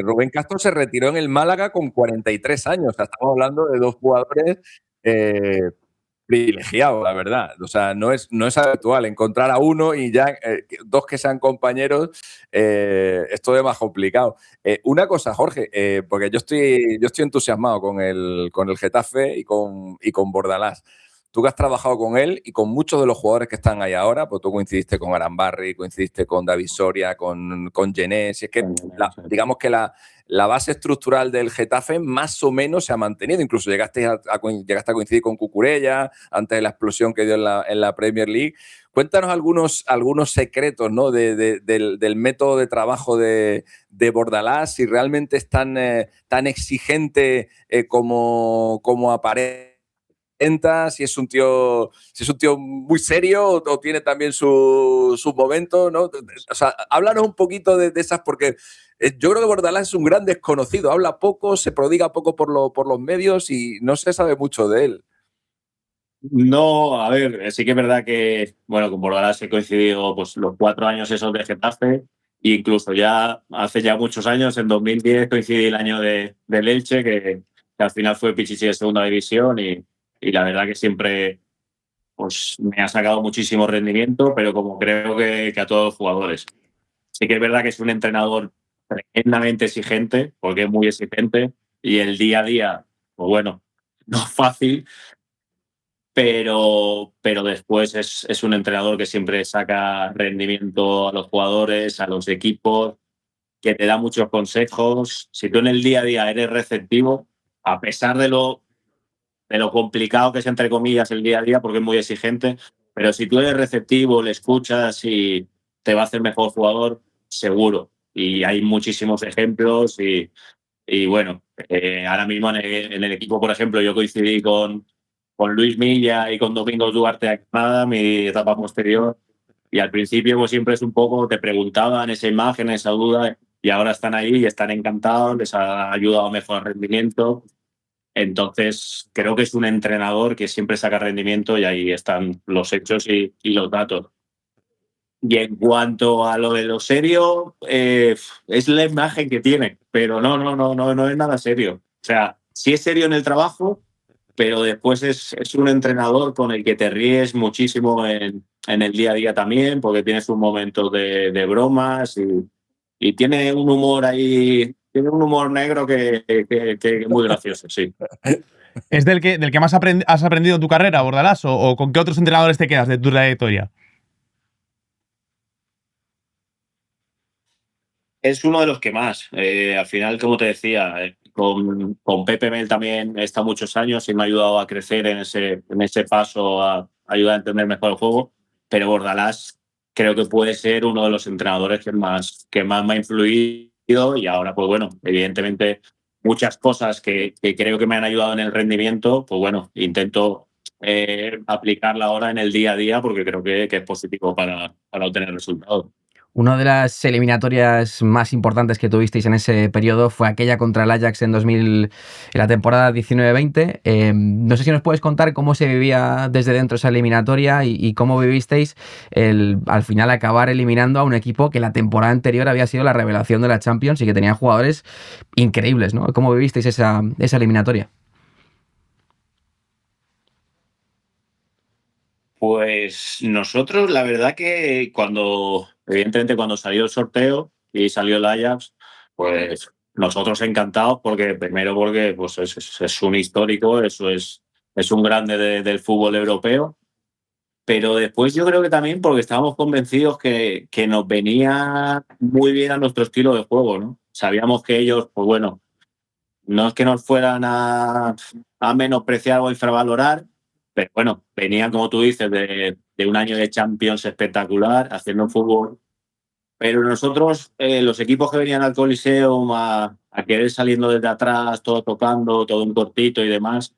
Rubén Castro se retiró en el Málaga con 43 años. O sea, estamos hablando de dos jugadores eh, privilegiado, la verdad. O sea, no es habitual encontrar a uno y ya dos que sean compañeros, es todo más complicado. Una cosa, Jorge, porque yo estoy entusiasmado con el Getafe y con Bordalás. Tú que has trabajado con él y con muchos de los jugadores que están ahí ahora, pues tú coincidiste con Arambarri, coincidiste con David Soria, con Genés, y es que digamos que la base estructural del Getafe más o menos se ha mantenido. Incluso llegaste a coincidir con Cucurella antes de la explosión que dio en la Premier League. Cuéntanos algunos secretos, ¿no? del método de trabajo de Bordalás, si realmente es tan exigente como aparece, si es un tío muy serio o tiene también sus momentos, ¿no? O sea, háblanos un poquito de esas, porque yo creo que Bordalás es un gran desconocido, habla poco, se prodiga poco por los medios y no se sabe mucho de él. No, a ver, sí que es verdad que, bueno, con Bordalás he coincidido pues los 4 años esos de Getafe, e incluso ya hace ya muchos años, en 2010 coincidí el año del Elche, que al final fue Pichichi de segunda división, y la verdad que siempre pues me ha sacado muchísimo rendimiento, pero como creo que a todos los jugadores. Sí que es verdad que es un entrenador tremendamente exigente, porque es muy exigente, y el día a día, pues bueno, no es fácil, pero después es un entrenador que siempre saca rendimiento a los jugadores, a los equipos, que te da muchos consejos. Si tú en el día a día eres receptivo, a pesar de lo complicado que es, entre comillas, el día a día, porque es muy exigente, pero si tú eres receptivo, le escuchas y te va a hacer mejor jugador, seguro. Y hay muchísimos ejemplos y bueno, ahora mismo en el equipo, por ejemplo, yo coincidí con Luis Milla y con Domingo Duarte de Granada, mi etapa posterior, y al principio pues siempre es un poco, te preguntaban esa imagen, esa duda, y ahora están ahí y están encantados, les ha ayudado a mejorar el rendimiento. Entonces, creo que es un entrenador que siempre saca rendimiento, y ahí están los hechos y los datos. Y en cuanto a lo de lo serio, es la imagen que tiene, pero no es nada serio. O sea, sí es serio en el trabajo, pero después es un entrenador con el que te ríes muchísimo en el día a día también, porque tienes un momento de bromas y tiene un humor ahí, tiene un humor negro que es muy gracioso, sí. ¿Es del que más has aprendido en tu carrera, Bordalás? ¿O con qué otros entrenadores te quedas de tu trayectoria? Es uno de los que más. Al final, como te decía, con Pepe Mel también he estado muchos años y me ha ayudado a crecer en ese paso, a ayudar a entender mejor el juego. Pero Bordalás creo que puede ser uno de los entrenadores que más me ha influido, y ahora, pues bueno, evidentemente muchas cosas que creo que me han ayudado en el rendimiento, pues bueno, intento aplicarla ahora en el día a día, porque creo que es positivo para obtener resultados. Una de las eliminatorias más importantes que tuvisteis en ese periodo fue aquella contra el Ajax en la temporada 19-20. No sé si nos puedes contar cómo se vivía desde dentro esa eliminatoria y cómo vivisteis al final acabar eliminando a un equipo que la temporada anterior había sido la revelación de la Champions y que tenía jugadores increíbles, ¿no? ¿Cómo vivisteis esa eliminatoria? Pues nosotros, la verdad que evidentemente cuando salió el sorteo y salió el Ajax, pues nosotros encantados, porque primero porque pues es un histórico, eso es un grande del fútbol europeo, pero después yo creo que también porque estábamos convencidos que nos venía muy bien a nuestro estilo de juego, ¿no? Sabíamos que ellos, pues bueno, no es que nos fueran a menospreciar o infravalorar, pero bueno, venían, como tú dices, de un año de Champions espectacular, haciendo fútbol. Pero nosotros, los equipos que venían al Coliseum a querer saliendo desde atrás, todo tocando, todo un cortito y demás,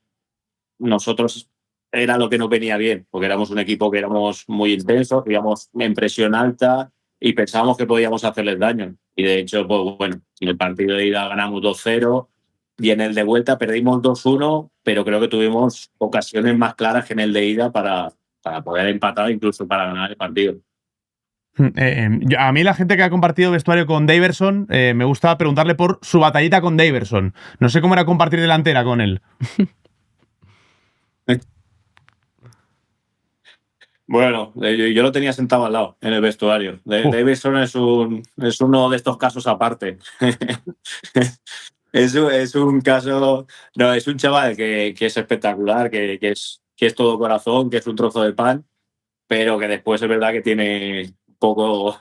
nosotros era lo que nos venía bien, porque éramos un equipo que éramos muy intensos, íbamos en presión alta y pensábamos que podíamos hacerles daño. Y de hecho, pues bueno, en el partido de ida ganamos 2-0 y en el de vuelta perdimos 2-1, pero creo que tuvimos ocasiones más claras que en el de ida para poder empatar, incluso para ganar el partido. A mí la gente que ha compartido vestuario con Daverson, me gusta preguntarle por su batallita con Daverson. No sé cómo era compartir delantera con él. Bueno, yo lo tenía sentado al lado en el vestuario. Davidson es uno de estos casos aparte. Es un caso, no, es un chaval que es espectacular, que es todo corazón, que es un trozo de pan, pero que después es verdad que tiene un poco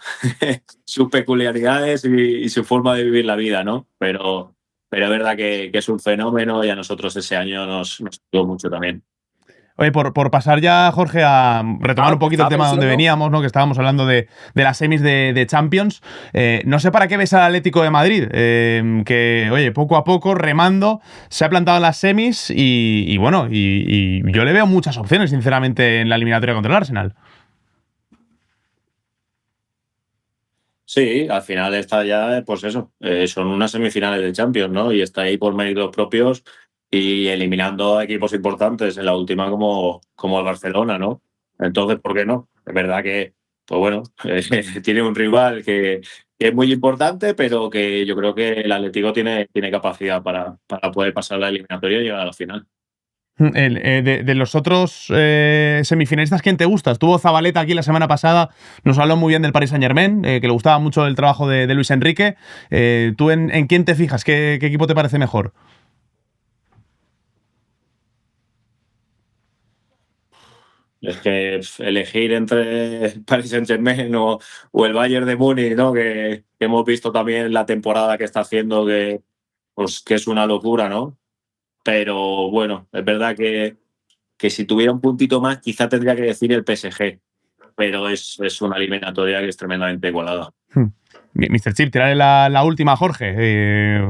sus peculiaridades y su forma de vivir la vida, ¿no? Pero es verdad que es un fenómeno y a nosotros ese año nos ayudó mucho también. Oye, por pasar ya, Jorge, a retomar un poquito el tema donde veníamos, ¿no? Que estábamos hablando de las semis de Champions. No sé para qué ves al Atlético de Madrid, que, oye, poco a poco, remando, se ha plantado en las semis y bueno, y yo le veo muchas opciones, sinceramente, en la eliminatoria contra el Arsenal. Sí, al final está ya, pues eso, son unas semifinales de Champions, ¿no? Y está ahí por méritos propios y eliminando a equipos importantes en la última como el Barcelona, ¿no? Entonces, ¿por qué no? Es verdad que, pues bueno, tiene un rival que es muy importante, pero que yo creo que el Atlético tiene capacidad para poder pasar la eliminatoria y llegar a la final. De los otros semifinalistas, ¿quién te gusta? Estuvo Zabaleta aquí la semana pasada, nos habló muy bien del Paris Saint-Germain, que le gustaba mucho el trabajo de Luis Enrique. ¿Tú en quién te fijas? ¿Qué equipo te parece mejor? Es que elegir entre el Paris Saint-Germain o el Bayern de Múnich, ¿no? Que hemos visto también la temporada que está haciendo, pues, que es una locura, ¿no? Pero bueno, es verdad que si tuviera un puntito más, quizá tendría que decir el PSG, pero es una eliminatoria que es tremendamente igualada. Mr. Chip, tirarle la última a Jorge.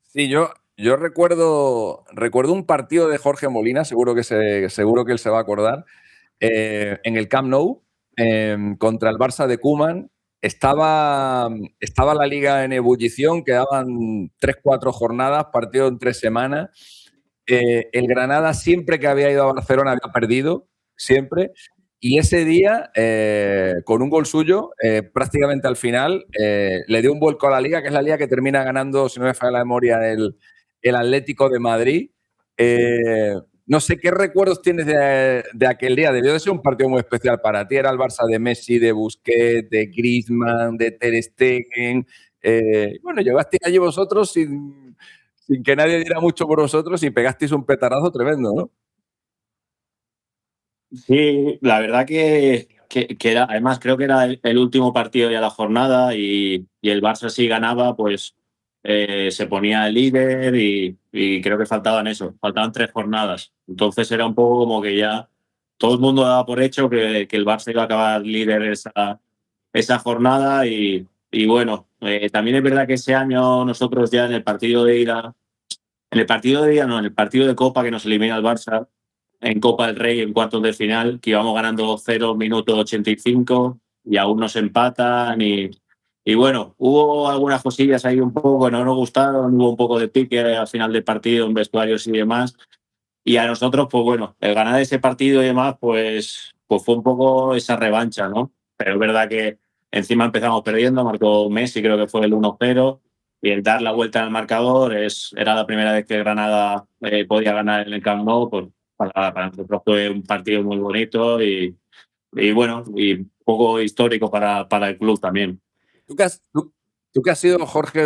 Sí, yo recuerdo un partido de Jorge Molina, seguro que él se va a acordar, en el Camp Nou, contra el Barça de Koeman. Estaba la liga en ebullición, quedaban 3-4 jornadas, partido en 3 semanas. El Granada, siempre que había ido a Barcelona, había perdido, siempre. Y ese día, con un gol suyo, prácticamente al final, le dio un vuelco a la liga, que es la liga que termina ganando, si no me falla la memoria, el Atlético de Madrid. No sé qué recuerdos tienes de aquel día. Debió de ser un partido muy especial para ti. Era el Barça de Messi, de Busquets, de Griezmann, de Ter Stegen. Bueno, llegasteis allí vosotros sin que nadie diera mucho por vosotros y pegasteis un petarazo tremendo, ¿no? Sí, la verdad que era, además creo que era el último partido de la jornada y el Barça si ganaba, pues se ponía el líder y creo que faltaban 3 jornadas. Entonces era un poco como que ya todo el mundo daba por hecho que el Barça iba a acabar líder esa jornada y bueno, también es verdad que ese año nosotros ya en el partido de ida, en el partido de Copa que nos elimina el Barça, en Copa del Rey en cuartos de final, que íbamos ganando 0 minutos 85 y aún nos empatan y bueno, hubo algunas cosillas ahí un poco que no nos gustaron, hubo un poco de pique al final del partido en vestuarios y demás. Y a nosotros, pues bueno, el ganar ese partido y demás, pues fue un poco esa revancha, ¿no? Pero es verdad que encima empezamos perdiendo, marcó Messi, creo que fue el 1-0, y el dar la vuelta en el marcador era la primera vez que Granada podía ganar en el Camp Nou, pues para nosotros fue un partido muy bonito y bueno, y un poco histórico para el club también. Tú que has sido, Jorge,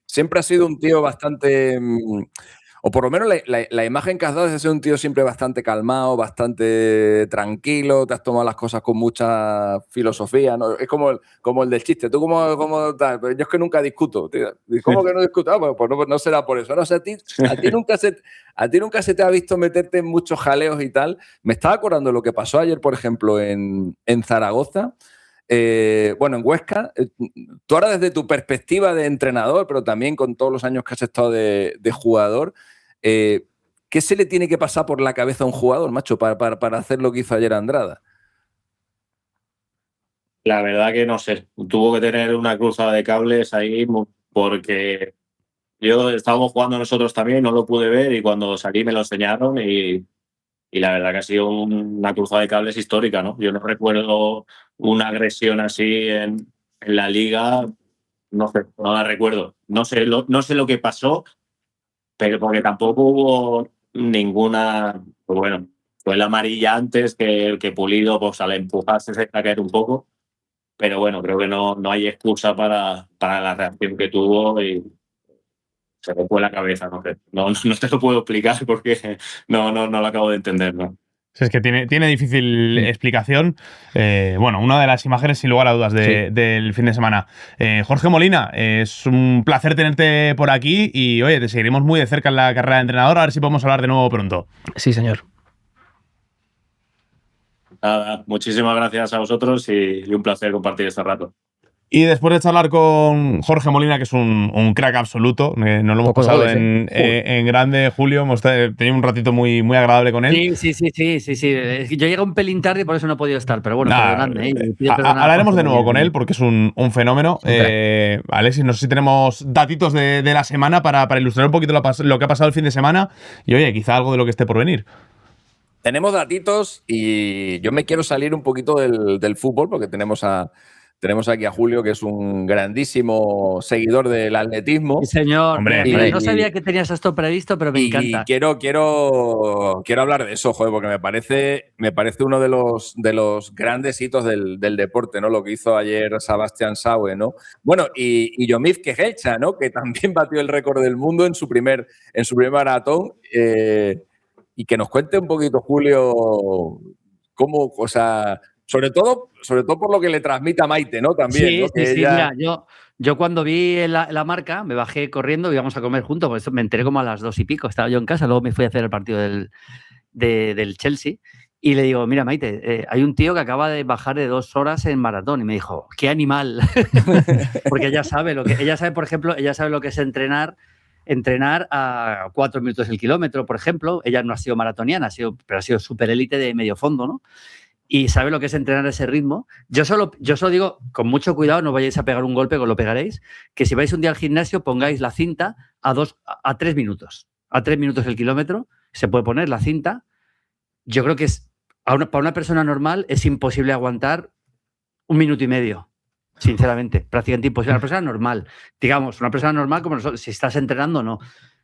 siempre has sido un tío bastante o por lo menos la imagen que has dado es de ser un tío siempre bastante calmado, bastante tranquilo, te has tomado las cosas con mucha filosofía, ¿no? Es como el del chiste, tú como tal, pero yo es que nunca discuto, tío. ¿Cómo que no discuto? Pues no será por eso. No, o sea, a ti nunca se te ha visto meterte en muchos jaleos y tal. Me estaba acordando lo que pasó ayer, por ejemplo, en Zaragoza. Bueno, en Huesca, tú ahora desde tu perspectiva de entrenador, pero también con todos los años que has estado de jugador, ¿qué se le tiene que pasar por la cabeza a un jugador, macho, para hacer lo que hizo ayer Andrada? La verdad que no sé, tuvo que tener una cruzada de cables ahí porque estábamos jugando nosotros también, no lo pude ver y cuando salí me lo enseñaron y la verdad que ha sido una cruzada de cables histórica, ¿no? Yo no recuerdo una agresión así en la liga, no sé, no la recuerdo. No sé lo que pasó, pero porque tampoco hubo ninguna, pues bueno, fue la amarilla antes que Pulido, pues al empujarse se deja caer un poco, pero bueno, creo que no hay excusa para la reacción que tuvo y se me fue la cabeza, no sé. No te lo puedo explicar porque no lo acabo de entender, ¿no? Es que tiene difícil explicación. Bueno, una de las imágenes, sin lugar a dudas, del fin de semana. Jorge Molina, es un placer tenerte por aquí y, oye, te seguiremos muy de cerca en la carrera de entrenador, a ver si podemos hablar de nuevo pronto. Sí, señor. Nada, muchísimas gracias a vosotros y un placer compartir este rato. Y después de charlar con Jorge Molina, que es un crack absoluto, nos lo hemos pasado en grande, Julio, hemos tenido un ratito muy, muy agradable con él. Sí. Yo llegué un pelín tarde y por eso no he podido estar, pero bueno, perdonadme. Hablaremos de nuevo con él porque es un fenómeno. Alexis, no sé si tenemos datitos de la semana para ilustrar un poquito lo que ha pasado el fin de semana y, oye, quizá algo de lo que esté por venir. Tenemos datitos y yo me quiero salir un poquito del fútbol porque tenemos aquí a Julio, que es un grandísimo seguidor del atletismo. Sí, señor. Hombre, Mira, no sabía que tenías esto previsto, pero me encanta. Y quiero hablar de eso, joder, porque me parece uno de los grandes hitos del deporte, ¿no? Lo que hizo ayer Sebastián Saue, ¿no? Bueno, y Yomif Kejelcha, ¿no? Que también batió el récord del mundo en su primer maratón. Y que nos cuente un poquito, Julio, cómo, o sea, sobre todo por lo que le transmite a Maite, ¿no? También, sí, ¿no? Sí, Que mira, yo cuando vi la marca me bajé corriendo y íbamos a comer juntos, pues me enteré como a las 2 y pico, estaba yo en casa, luego me fui a hacer el partido del Chelsea y le digo, mira Maite, hay un tío que acaba de bajar de 2 horas en maratón y me dijo, ¡qué animal! Porque ella sabe, por ejemplo, lo que es entrenar a 4 minutos el kilómetro, por ejemplo. Ella no ha sido maratoniana, pero ha sido súper élite de medio fondo, ¿no? Y sabe lo que es entrenar a ese ritmo. Yo solo digo, con mucho cuidado, no vayáis a pegar un golpe, que lo pegaréis, que si vais un día al gimnasio pongáis la cinta a 3 minutos. A 3 minutos el kilómetro, se puede poner la cinta. Yo creo que para una persona normal es imposible aguantar 1 minuto y medio. Sinceramente, prácticamente imposible. Una persona normal, digamos, una persona normal como nosotros, si estás entrenando, no.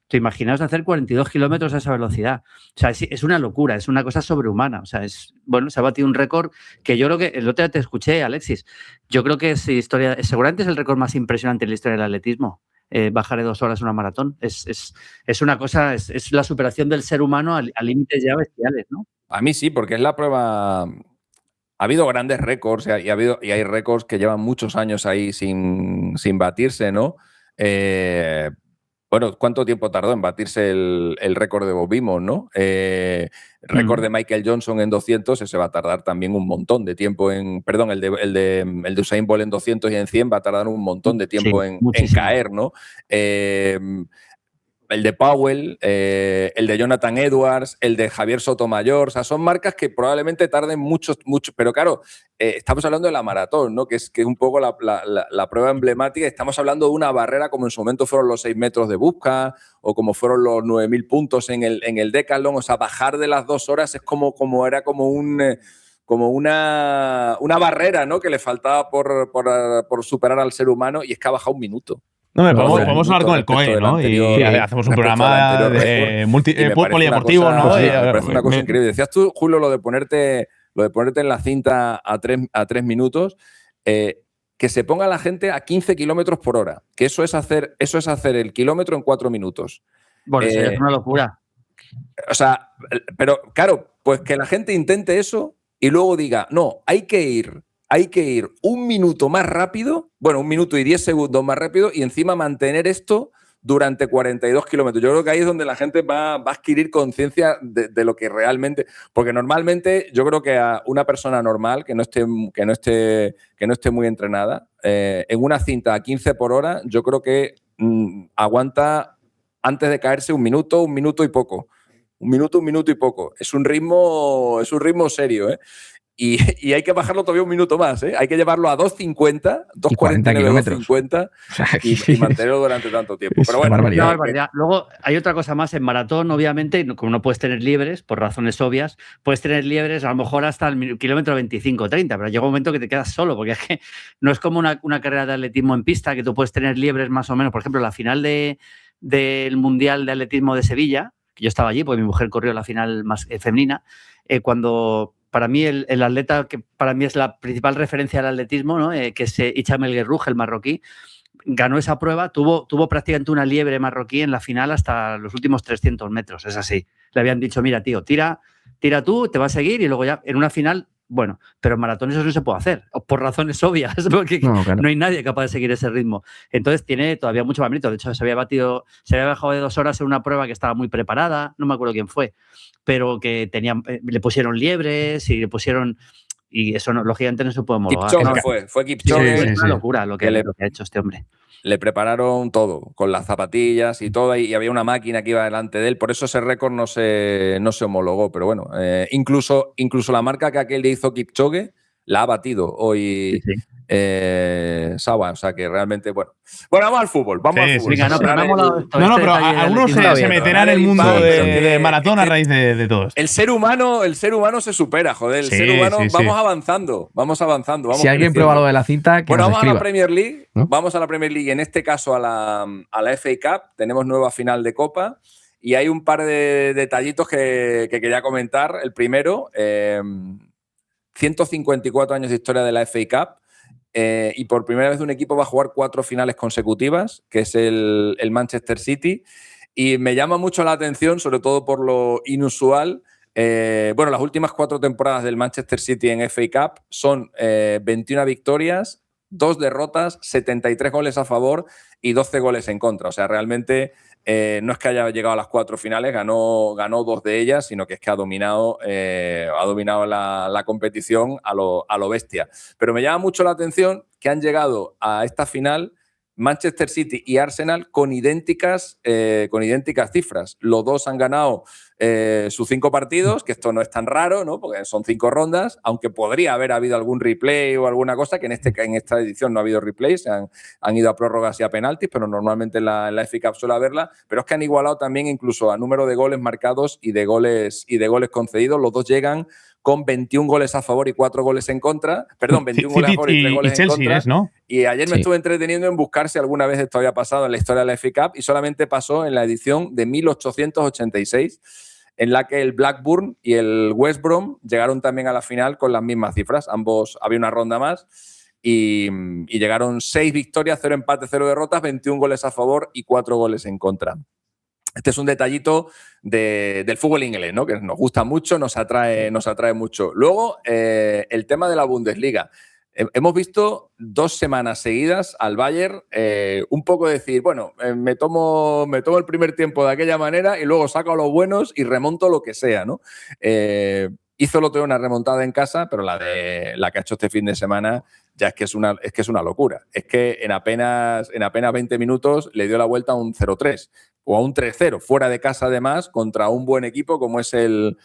Te imaginas hacer 42 kilómetros a esa velocidad. O sea, es una locura, es una cosa sobrehumana. O sea, se ha batido un récord que yo creo que, el otro día te escuché, Alexis, yo creo que seguramente es el récord más impresionante en la historia del atletismo. Bajar de 2 horas una maratón. Es una cosa, es la superación del ser humano a límites ya bestiales, ¿no? A mí sí, porque es la prueba. Ha habido grandes récords y hay récords que llevan muchos años ahí sin batirse, ¿no? Bueno, ¿cuánto tiempo tardó en batirse el récord de Bob Beamon, ¿no? El récord de Michael Johnson en 200, ese va a tardar también un montón de tiempo perdón, el de Usain Bolt en 200 y en 100 va a tardar un montón de tiempo en caer, ¿no? El de Powell, el de Jonathan Edwards, el de Javier Sotomayor, o sea, son marcas que probablemente tarden mucho, pero claro, estamos hablando de la maratón, ¿no? Que es un poco la prueba emblemática. Estamos hablando de una barrera como en su momento fueron los 6 metros de Busca o como fueron los 9.000 puntos en el Decathlon. O sea, bajar de las 2 horas es como una barrera, ¿no? Que le faltaba por superar al ser humano, y es que ha bajado 1 minuto. No, podemos hablar con el COE, ¿no? Y hacemos un programa polideportivo, ¿no? Me parece una cosa increíble. Decías tú, Julio, lo de ponerte en la cinta a 3 minutos, que se ponga la gente a 15 kilómetros por hora, que eso es hacer el kilómetro en 4 minutos. Bueno, eso ya es una locura. O sea, pero claro, pues que la gente intente eso y luego diga, no, hay que ir 1 minuto más rápido, bueno, 1 minuto y 10 segundos más rápido y encima mantener esto durante 42 kilómetros. Yo creo que ahí es donde la gente va a adquirir conciencia de lo que realmente... Porque normalmente yo creo que a una persona normal que no esté muy entrenada, en una cinta a 15 por hora, yo creo que aguanta antes de caerse 1 minuto y poco. 1 minuto y poco. Es un ritmo serio, ¿eh? Y hay que bajarlo todavía 1 minuto más, ¿eh? Hay que llevarlo a 2.50, 2.49, 2.50 y mantenerlo durante tanto tiempo. Pero bueno, barbaridad. Una barbaridad. Luego hay otra cosa más. En maratón, obviamente, como no puedes tener liebres, por razones obvias, puedes tener liebres a lo mejor hasta el kilómetro 25 30, pero llega un momento que te quedas solo, porque es que no es como una carrera de atletismo en pista, que tú puedes tener liebres más o menos. Por ejemplo, la final del Mundial de Atletismo de Sevilla, que yo estaba allí, porque mi mujer corrió la final más femenina, cuando... Para mí, el atleta que para mí es la principal referencia del atletismo, ¿no? Que es Hicham El Guerrouj, el marroquí, ganó esa prueba, tuvo prácticamente una liebre marroquí en la final hasta los últimos 300 metros, es así. Le habían dicho, mira, tío, tira tú, te va a seguir y luego ya en una final, bueno, pero en maratón eso no se puede hacer, por razones obvias, porque claro, no hay nadie capaz de seguir ese ritmo. Entonces tiene todavía mucho más mérito. De hecho, se había bajado de 2 horas en una prueba que estaba muy preparada, no me acuerdo quién fue, pero que le pusieron liebres y le pusieron... Y eso, lógicamente, no se puede homologar. Kipchoge fue Kipchoge. Es una locura lo que ha hecho este hombre. Le prepararon todo, con las zapatillas y todo, y había una máquina que iba delante de él. Por eso ese récord no se homologó. Pero bueno, incluso la marca que aquel le hizo Kipchoge la ha batido hoy Sawa. O sea que realmente, bueno, vamos al fútbol. Vamos al fútbol. Venga, pero algunos se meterán en el mundo de maratón a raíz de todo esto. El ser humano se supera, joder. El ser humano, vamos avanzando. Si alguien prueba lo de la cinta, que bueno, nos vamos escriba. a la Premier League. ¿No? Vamos a la Premier League, en este caso a la FA Cup. Tenemos nueva final de Copa. Y hay un par de detallitos que quería comentar. El primero, 154 años de historia de la FA Cup. Y por primera vez un equipo va a jugar 4 finales consecutivas, que es el Manchester City. Y me llama mucho la atención, sobre todo por lo inusual. Bueno, las últimas 4 temporadas del Manchester City en FA Cup son 21 victorias, 2 derrotas, 73 goles a favor y 12 goles en contra. O sea, realmente no es que haya llegado a las 4 finales, ganó 2 de ellas, sino que es que ha dominado la competición a lo bestia. Pero me llama mucho la atención que han llegado a esta final Manchester City y Arsenal con idénticas cifras. Los dos han ganado sus 5 partidos, que esto no es tan raro, ¿no? Porque son 5 rondas, aunque podría haber habido algún replay o alguna cosa, que en esta edición no ha habido replay, han ido a prórrogas y a penaltis, pero normalmente en la FA Cup suele haberla. Pero es que han igualado también incluso a número de goles marcados y de goles concedidos. Los dos llegan con 21 goles a favor y 4 goles en contra. Perdón, 21 goles a favor y 3 goles en contra. ¿No? Y ayer me estuve entreteniendo en buscar si alguna vez esto había pasado en la historia de la FA Cup y solamente pasó en la edición de 1886, en la que el Blackburn y el West Brom llegaron también a la final con las mismas cifras. Ambos, había una ronda más y llegaron 6 victorias, 0 empates, 0 derrotas, 21 goles a favor y 4 goles en contra. Este es un detallito del fútbol inglés, ¿no? Que nos gusta mucho, nos atrae mucho. Luego, el tema de la Bundesliga. Hemos visto 2 semanas seguidas al Bayern un poco decir, bueno, me tomo el primer tiempo de aquella manera y luego saco a los buenos y remonto lo que sea, ¿no? Hizo el otro día una remontada en casa, pero la que ha hecho este fin de semana ya es que es una locura. Es que en apenas 20 minutos le dio la vuelta a un 0-3 o a un 3-0, fuera de casa además, contra un buen equipo como es el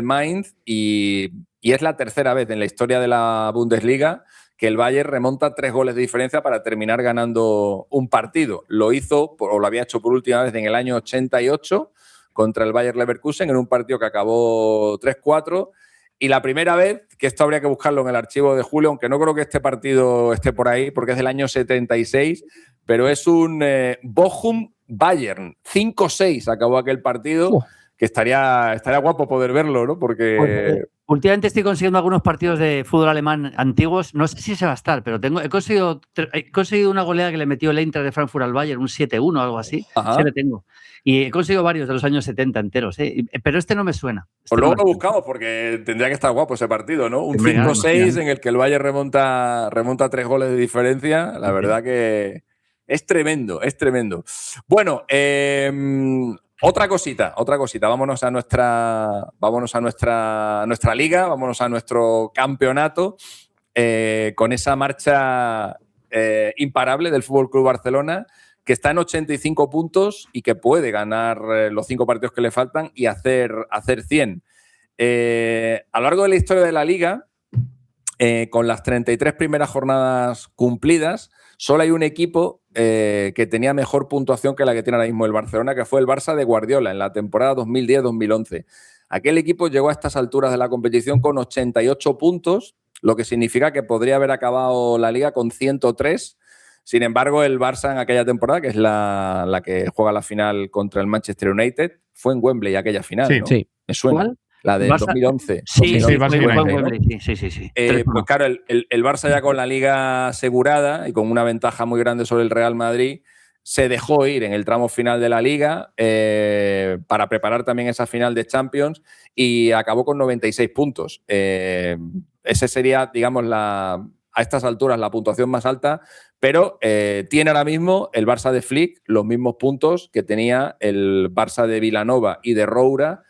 Mainz, y es la tercera vez en la historia de la Bundesliga que el Bayern remonta 3 goles de diferencia para terminar ganando un partido. Lo hizo, o lo había hecho por última vez en el año 88 contra el Bayer Leverkusen en un partido que acabó 3-4. Y la primera vez, que esto habría que buscarlo en el archivo de Julio, aunque no creo que este partido esté por ahí porque es del año 76, pero es un Bochum-Bayern. 5-6 acabó aquel partido, que estaría guapo poder verlo, ¿no? Porque Últimamente estoy consiguiendo algunos partidos de fútbol alemán antiguos. No sé si se va a estar, pero he conseguido una goleada que le metió el Eintracht de Frankfurt al Bayern, un 7-1 o algo así. Ajá. Sí le tengo. Y he conseguido varios de los años 70 enteros. Pero este no me suena. Pues luego lo buscamos porque tendría que estar guapo ese partido, ¿no? Un Hombre, 5-6 en el que el Bayern remonta 3 goles de diferencia. La verdad que es tremendo, es tremendo. Bueno, otra cosita. Vámonos a nuestra liga, vámonos a nuestro campeonato con esa marcha imparable del FC Barcelona, que está en 85 puntos y que puede ganar los 5 partidos que le faltan y hacer 100. A lo largo de la historia de la liga, con las 33 primeras jornadas cumplidas, solo hay un equipo que tenía mejor puntuación que la que tiene ahora mismo el Barcelona, que fue el Barça de Guardiola en la temporada 2010-2011. Aquel equipo llegó a estas alturas de la competición con 88 puntos, lo que significa que podría haber acabado la liga con 103. Sin embargo, el Barça en aquella temporada, que es la que juega la final contra el Manchester United, fue en Wembley aquella final, Sí, ¿no? sí. Me suena. ¿Cuál? La de Barça. 2011. Sí, Sí, fue Barça en United, Wembley. Sí. Pues claro, el Barça ya con la liga asegurada y con una ventaja muy grande sobre el Real Madrid, se dejó ir en el tramo final de la liga para preparar también esa final de Champions y acabó con 96 puntos. Ese sería, digamos, a estas alturas la puntuación más alta, pero tiene ahora mismo el Barça de Flick los mismos puntos que tenía el Barça de Vilanova y de Roura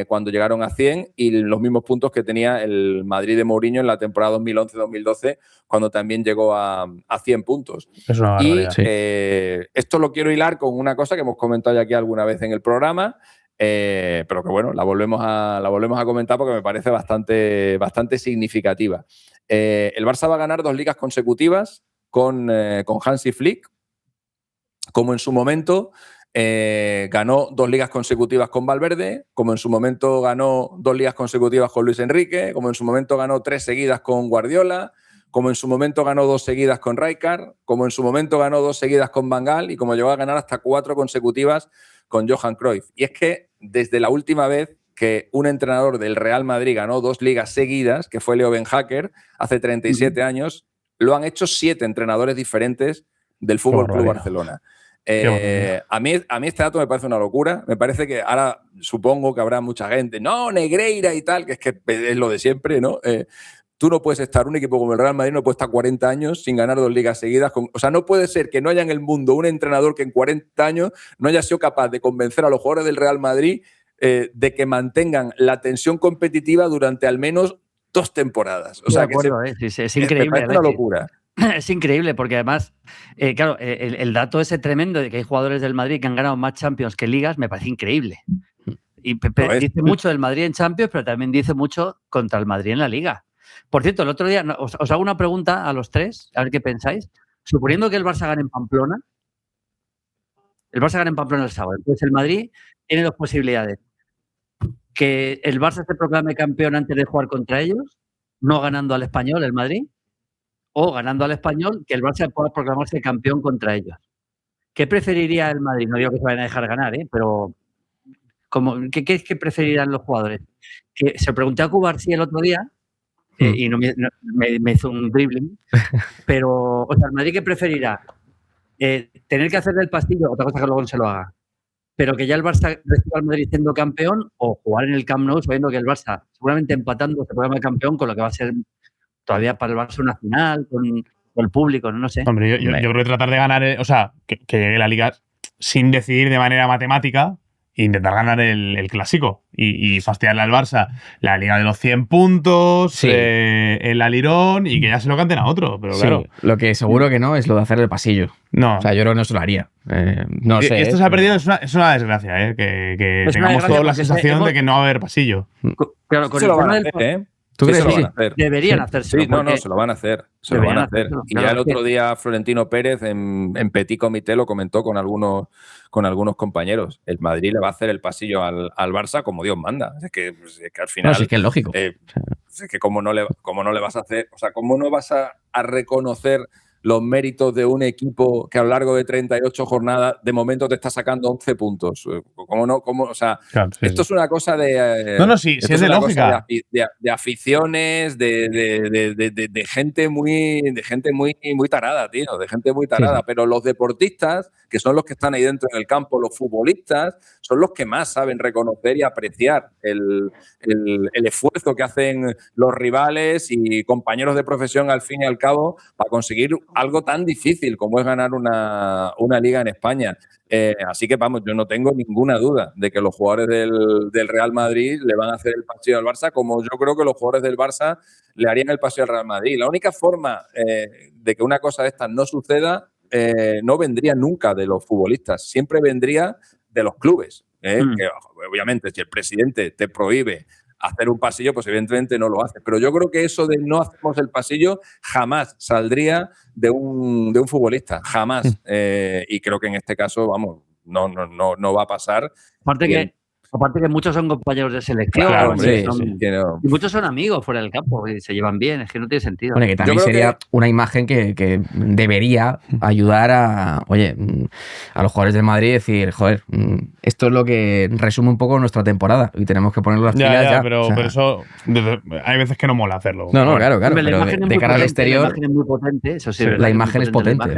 cuando llegaron a 100 y los mismos puntos que tenía el Madrid de Mourinho en la temporada 2011-2012 cuando también llegó a 100 puntos. Es una barbaridad. Y esto lo quiero hilar con una cosa que hemos comentado ya aquí alguna vez en el programa, pero que bueno, la volvemos a comentar porque me parece bastante significativa. El Barça va a ganar 2 ligas consecutivas con Hansi Flick, como en su momento ganó 2 ligas consecutivas con Valverde, como en su momento ganó 2 ligas consecutivas con Luis Enrique, como en su momento ganó 3 seguidas con Guardiola, como en su momento ganó 2 seguidas con Rijkaard, como en su momento ganó 2 seguidas con Van Gaal y como llegó a ganar hasta 4 consecutivas con Johan Cruyff. Y es que desde la última vez que un entrenador del Real Madrid ganó 2 ligas seguidas, que fue Leo Ben-Hacker, hace 37 años, lo han hecho 7 entrenadores diferentes del FC Barcelona. A mí este dato me parece una locura. Me parece que ahora supongo que habrá mucha gente, no, Negreira y tal, que es lo de siempre, ¿no? Tú no puedes estar, un equipo como el Real Madrid no puede estar 40 años sin ganar 2 ligas seguidas. O sea, no puede ser que no haya en el mundo un entrenador que en 40 años no haya sido capaz de convencer a los jugadores del Real Madrid de que mantengan la tensión competitiva durante al menos 2 temporadas. O sea, de acuerdo, es increíble. Me parece una locura. Es increíble porque además, claro, el dato ese tremendo de que hay jugadores del Madrid que han ganado más Champions que ligas me parece increíble. Y dice mucho del Madrid en Champions, pero también dice mucho contra el Madrid en la Liga. Por cierto, el otro día os hago una pregunta a los 3, a ver qué pensáis. Suponiendo que el Barça gane en Pamplona, el sábado, entonces el Madrid tiene 2 posibilidades. Que el Barça se proclame campeón antes de jugar contra ellos, no ganando al Español, el Madrid, o ganando al Español, que el Barça pueda proclamarse campeón contra ellos. ¿Qué preferiría el Madrid? No digo que se vayan a dejar ganar, pero ¿qué preferirían los jugadores? Que se lo pregunté a Cubarsí el otro día y me hizo un dribbling, pero, o sea, ¿el Madrid qué preferirá? ¿Tener que hacerle el pastillo? Otra cosa que luego no se lo haga. Pero que ya el Barça reciba al Madrid siendo campeón o jugar en el Camp Nou sabiendo que el Barça, seguramente empatando, se proclama campeón, con lo que va a ser todavía para el Barça una final, con el público, no sé. Hombre, yo creo que tratar de ganar, o sea, que llegue la Liga sin decidir de manera matemática e intentar ganar el Clásico y fastidiarle al Barça la Liga de los 100 puntos, Sí. el Alirón y que ya se lo canten a otro. Pero Sí, claro, lo que seguro que no es lo de hacer el pasillo. no. O sea, yo creo que no se lo haría. No sé. Esto se ha perdido, es una desgracia, que Es una tengamos desgracia todos la porque sensación de que no va a haber pasillo. Claro, con Se el lo van tema a del hacer, ¿eh? ¿Tú Sí, crees se lo que van a hacer. deberían hacerse. Sí, no, se lo van a hacer. Se lo van a hacer. Deberían Y ya el hacerlo, otro día Florentino Pérez en Petit Comité lo comentó con algunos compañeros. El Madrid le va a hacer el pasillo al Barça como Dios manda. Es que al final… No, sí, es que es lógico. Es que cómo no le vas a hacer… O sea, cómo no vas a reconocer los méritos de un equipo que a lo largo de 38 jornadas de momento te está sacando 11 puntos. ¿Cómo no? ¿Cómo? O sea, Claro, sí, esto sí. es una cosa de... No, sí, esto es de una cosa lógica. de aficiones, de gente muy tarada, tío, de gente muy tarada. Sí. Pero los deportistas, que son los que están ahí dentro del campo, los futbolistas, son los que más saben reconocer y apreciar el esfuerzo que hacen los rivales y compañeros de profesión al fin y al cabo para conseguir algo tan difícil como es ganar una liga en España. Así que vamos, yo no tengo ninguna duda de que los jugadores del Real Madrid le van a hacer el paseo al Barça, como yo creo que los jugadores del Barça le harían el paseo al Real Madrid. La única forma de que una cosa de estas no suceda no vendría nunca de los futbolistas, siempre vendría de los clubes. Que obviamente si el presidente te prohíbe hacer un pasillo, pues evidentemente no lo hace. Pero yo creo que eso de no hacemos el pasillo jamás saldría de un futbolista, jamás. Y creo que en este caso, vamos, no va a pasar. Aparte que muchos son compañeros de selección, Claro, hombre, y muchos son amigos fuera del campo y se llevan bien, es que no tiene sentido. Bueno, que también sería una imagen que debería ayudar a los jugadores del Madrid y decir, joder, esto es lo que resume un poco nuestra temporada y tenemos que ponerlo las pilas ya. Pero, pero eso hay veces que no mola hacerlo. No, claro, Hombre, pero de cara al exterior la imagen es muy potente, eso sí, la imagen es potente.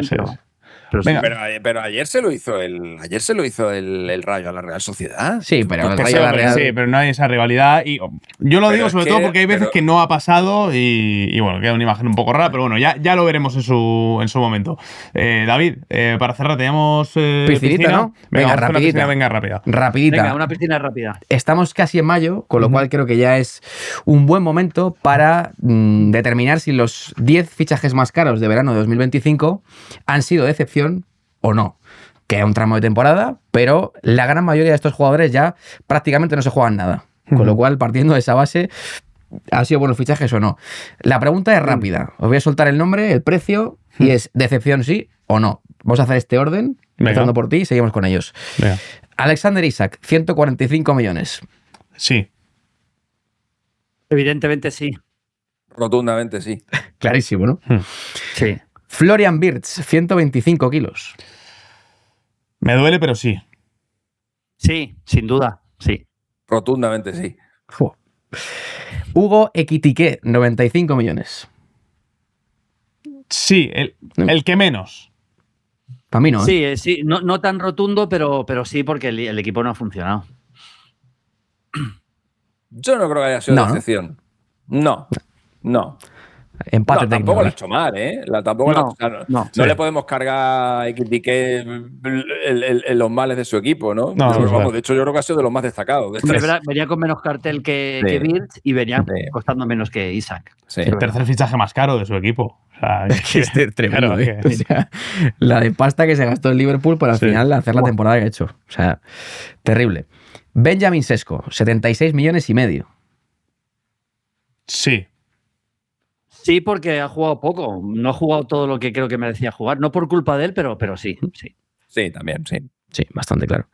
Venga. Pero ayer se lo hizo el Rayo a la Real Sociedad. Sí, pero el Sí, Rayo a la Real... sí, pero no hay esa rivalidad. Y yo lo digo sobre todo porque hay veces que no ha pasado y bueno, queda una imagen un poco rara, pero bueno, ya lo veremos en su momento. David, para cerrar, teníamos piscinita, ¿no? Venga, rapidita. Rápida. Rapidita. Venga, una piscina rápida. Estamos casi en mayo, con lo cual creo que ya es un buen momento para determinar si los 10 fichajes más caros de verano de 2025 han sido de excepción o no. Queda un tramo de temporada, pero la gran mayoría de estos jugadores ya prácticamente no se juegan nada. Con lo cual, partiendo de esa base, ¿han sido buenos fichajes o no? La pregunta es rápida. Os voy a soltar el nombre, el precio, y es decepción sí o no. Vamos a hacer este orden, empezando por ti, y seguimos con ellos. Venga. Alexander Isak, 145 millones. Sí. Evidentemente sí. Rotundamente sí. Clarísimo, ¿no? Sí. Florian Wirtz, 125 kilos. Me duele, pero sí. Sí, sin duda, sí. Rotundamente sí. Hugo Ekitike, 95 millones. Sí, el que menos. Para mí no. Sí, no tan rotundo, pero sí porque el equipo no ha funcionado. Yo no creo que haya sido decepción. No. Empate técnico. Tampoco lo ha hecho mal, ¿eh? No le podemos cargar a XDK los males de su equipo, ¿no? De hecho, yo creo que ha sido de los más destacados. Venía con menos cartel que Wirtz y venía costando menos que Isak. Sí. El tercer fichaje más caro de su equipo. O sea, es tremendo. Claro, o sea, la de pasta que se gastó en Liverpool para al final hacer la temporada que ha hecho. O sea, terrible. Benjamin Sesko, 76 millones y medio. Sí. Sí, porque ha jugado poco. No ha jugado todo lo que creo que merecía jugar. No por culpa de él, pero sí. Sí, también, sí. Sí, bastante claro.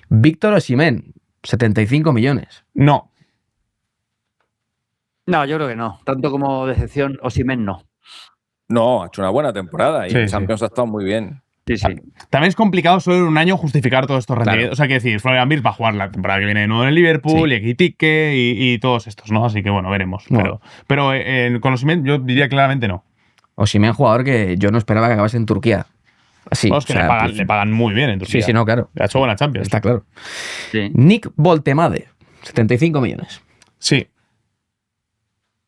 Víctor Osimhen, 75 millones. No. No, yo creo que no. Tanto como decepción, Osimhen no. No, ha hecho una buena temporada y en Champions ha estado muy bien. Sí. También es complicado solo en un año justificar todos estos rendimientos. O sea, quiero decir, Florian Wirtz va a jugar la temporada que viene de nuevo en el Liverpool, y Ekitike y todos estos, ¿no? Así que bueno, veremos. Bueno. Pero con Osimhen yo diría claramente no. Osimhen, jugador que yo no esperaba que acabase en Turquía. Así. No, es que le pagan muy bien en Turquía. Sí, no, claro. Ha hecho buena Champions. Está claro. Sí. Nick Voltemade, 75 millones. Sí.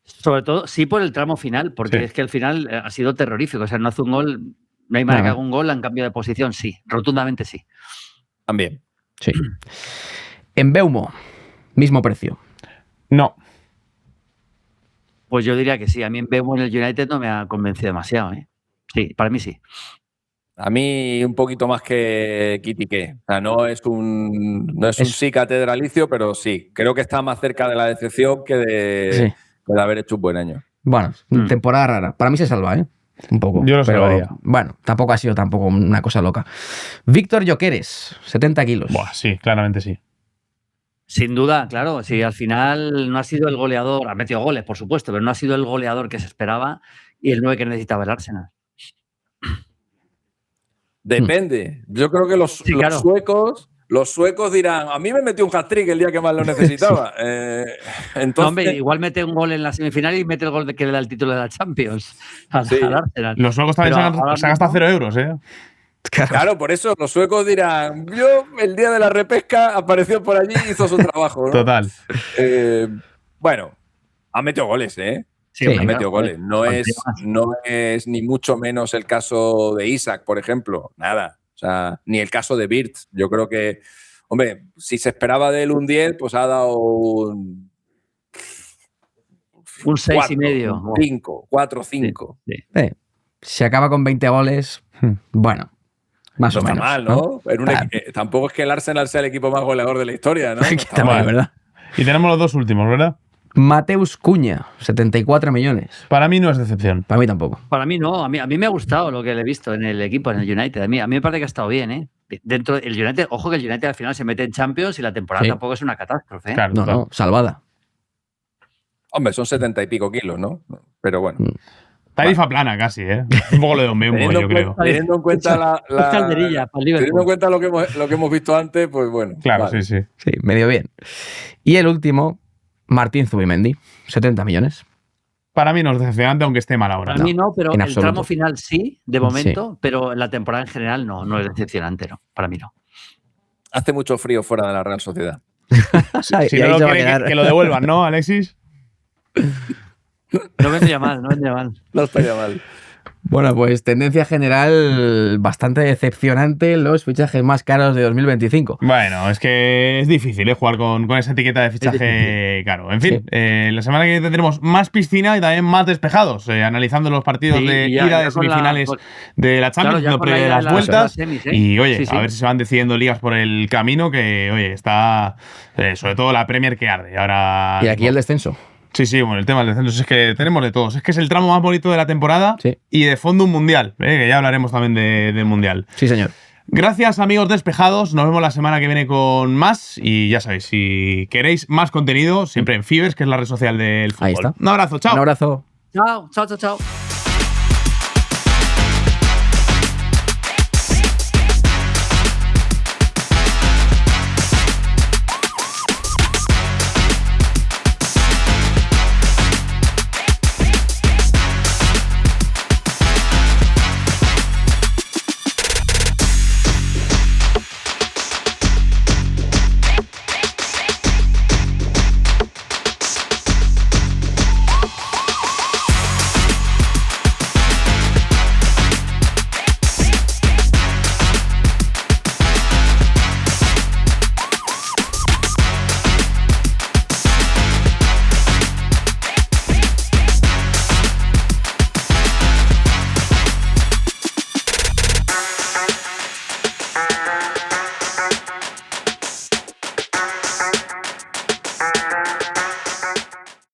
Sobre todo, sí por el tramo final, porque es que el final ha sido terrorífico. O sea, no hace un gol, no hay manera que haga un gol en cambio de posición, sí. Rotundamente sí. También. Sí. En Mbeumo, mismo precio. No. Pues yo diría que sí. A mí Mbeumo en el United no me ha convencido demasiado, ¿eh? Sí, para mí sí. A mí un poquito más que Ekitike. O sea, no es un sí catedralicio, pero sí. Creo que está más cerca de la decepción que de haber hecho un buen año. Bueno, temporada rara. Para mí se salva, ¿eh? Un poco. Yo lo salvaría. Bueno, tampoco ha sido tampoco una cosa loca. Víctor Gyökeres, 70 kilos. Buah, sí, claramente sí. Sin duda, claro. Sí, al final no ha sido el goleador. Ha metido goles, por supuesto, pero no ha sido el goleador que se esperaba y el 9 que necesitaba el Arsenal. Depende. Yo creo que los claro. suecos dirán, a mí me metió un hat-trick el día que más lo necesitaba. Entonces, No, hombre, igual mete un gol en la semifinal y mete el gol que le da el título de la Champions al Arsenal. Los suecos también se han gastado 0 euros, ¿eh? Claro, por eso los suecos dirán, yo el día de la repesca apareció por allí y hizo su trabajo, ¿no? Total. Bueno, ha metido goles, ¿eh? Sí, Ha claro, metido goles. No es ni mucho menos el caso de Isaac, por ejemplo. Nada. O sea, ni el caso de Wirtz. Yo creo que, hombre, si se esperaba de él un 10, pues ha dado un 6,5. Un 5, 4, 5. Sí. Si acaba con 20 goles, bueno, más o No está menos. mal, ¿no? Tampoco es que el Arsenal sea el equipo más goleador de la historia, ¿no? Está mal, ¿verdad? Y tenemos los dos últimos, ¿verdad? Mateus Cuña, 74 millones. Para mí no es decepción. Para mí tampoco. Para mí no, a mí me ha gustado lo que le he visto en el equipo, en el United. A mí me parece que ha estado bien, ¿eh? Dentro del United, ojo que el United al final se mete en Champions y la temporada tampoco es una catástrofe, ¿eh? Claro, No, salvada. Hombre, son 70 y pico kilos, ¿no? Pero bueno. Tarifa plana casi, ¿eh? Un poco de Don Bembo, yo creo. Teniendo en cuenta calderilla para el teniendo en cuenta lo que hemos visto antes, pues bueno. Claro, vale. sí. Sí, medio bien. Y el último, Martín Zubimendi, 70 millones. Para mí no es decepcionante, aunque esté mal ahora. Para mí no, pero en el absoluto. tramo final sí, de momento, pero la temporada en general no es decepcionante, no. Para mí no. Hace mucho frío fuera de la Real Sociedad. Si no lo quiere, que lo devuelvan, ¿no, Alexis? No vendría mal, no vendría mal. No estaría mal. Bueno, pues tendencia general bastante decepcionante, los fichajes más caros de 2025. Bueno, es que es difícil jugar con esa etiqueta de fichaje caro. En fin, la semana que viene tendremos más piscina y también más despejados, analizando los partidos de ida de semifinales de la Champions, claro, previo de las vueltas. Semis, ¿eh? Y oye, Sí. a ver si se van decidiendo ligas por el camino, que oye, está sobre todo la Premier que arde. Ahora, Y aquí el descenso. Sí, bueno, el tema del descenso es que tenemos de todos. Es que es el tramo más bonito de la temporada y de fondo un mundial, que ya hablaremos también del mundial. Sí, señor. Gracias, amigos despejados. Nos vemos la semana que viene con más. Y ya sabéis, si queréis más contenido, siempre en Fibers, que es la red social del fútbol. Ahí está. Un abrazo, chao. Un abrazo. Chao.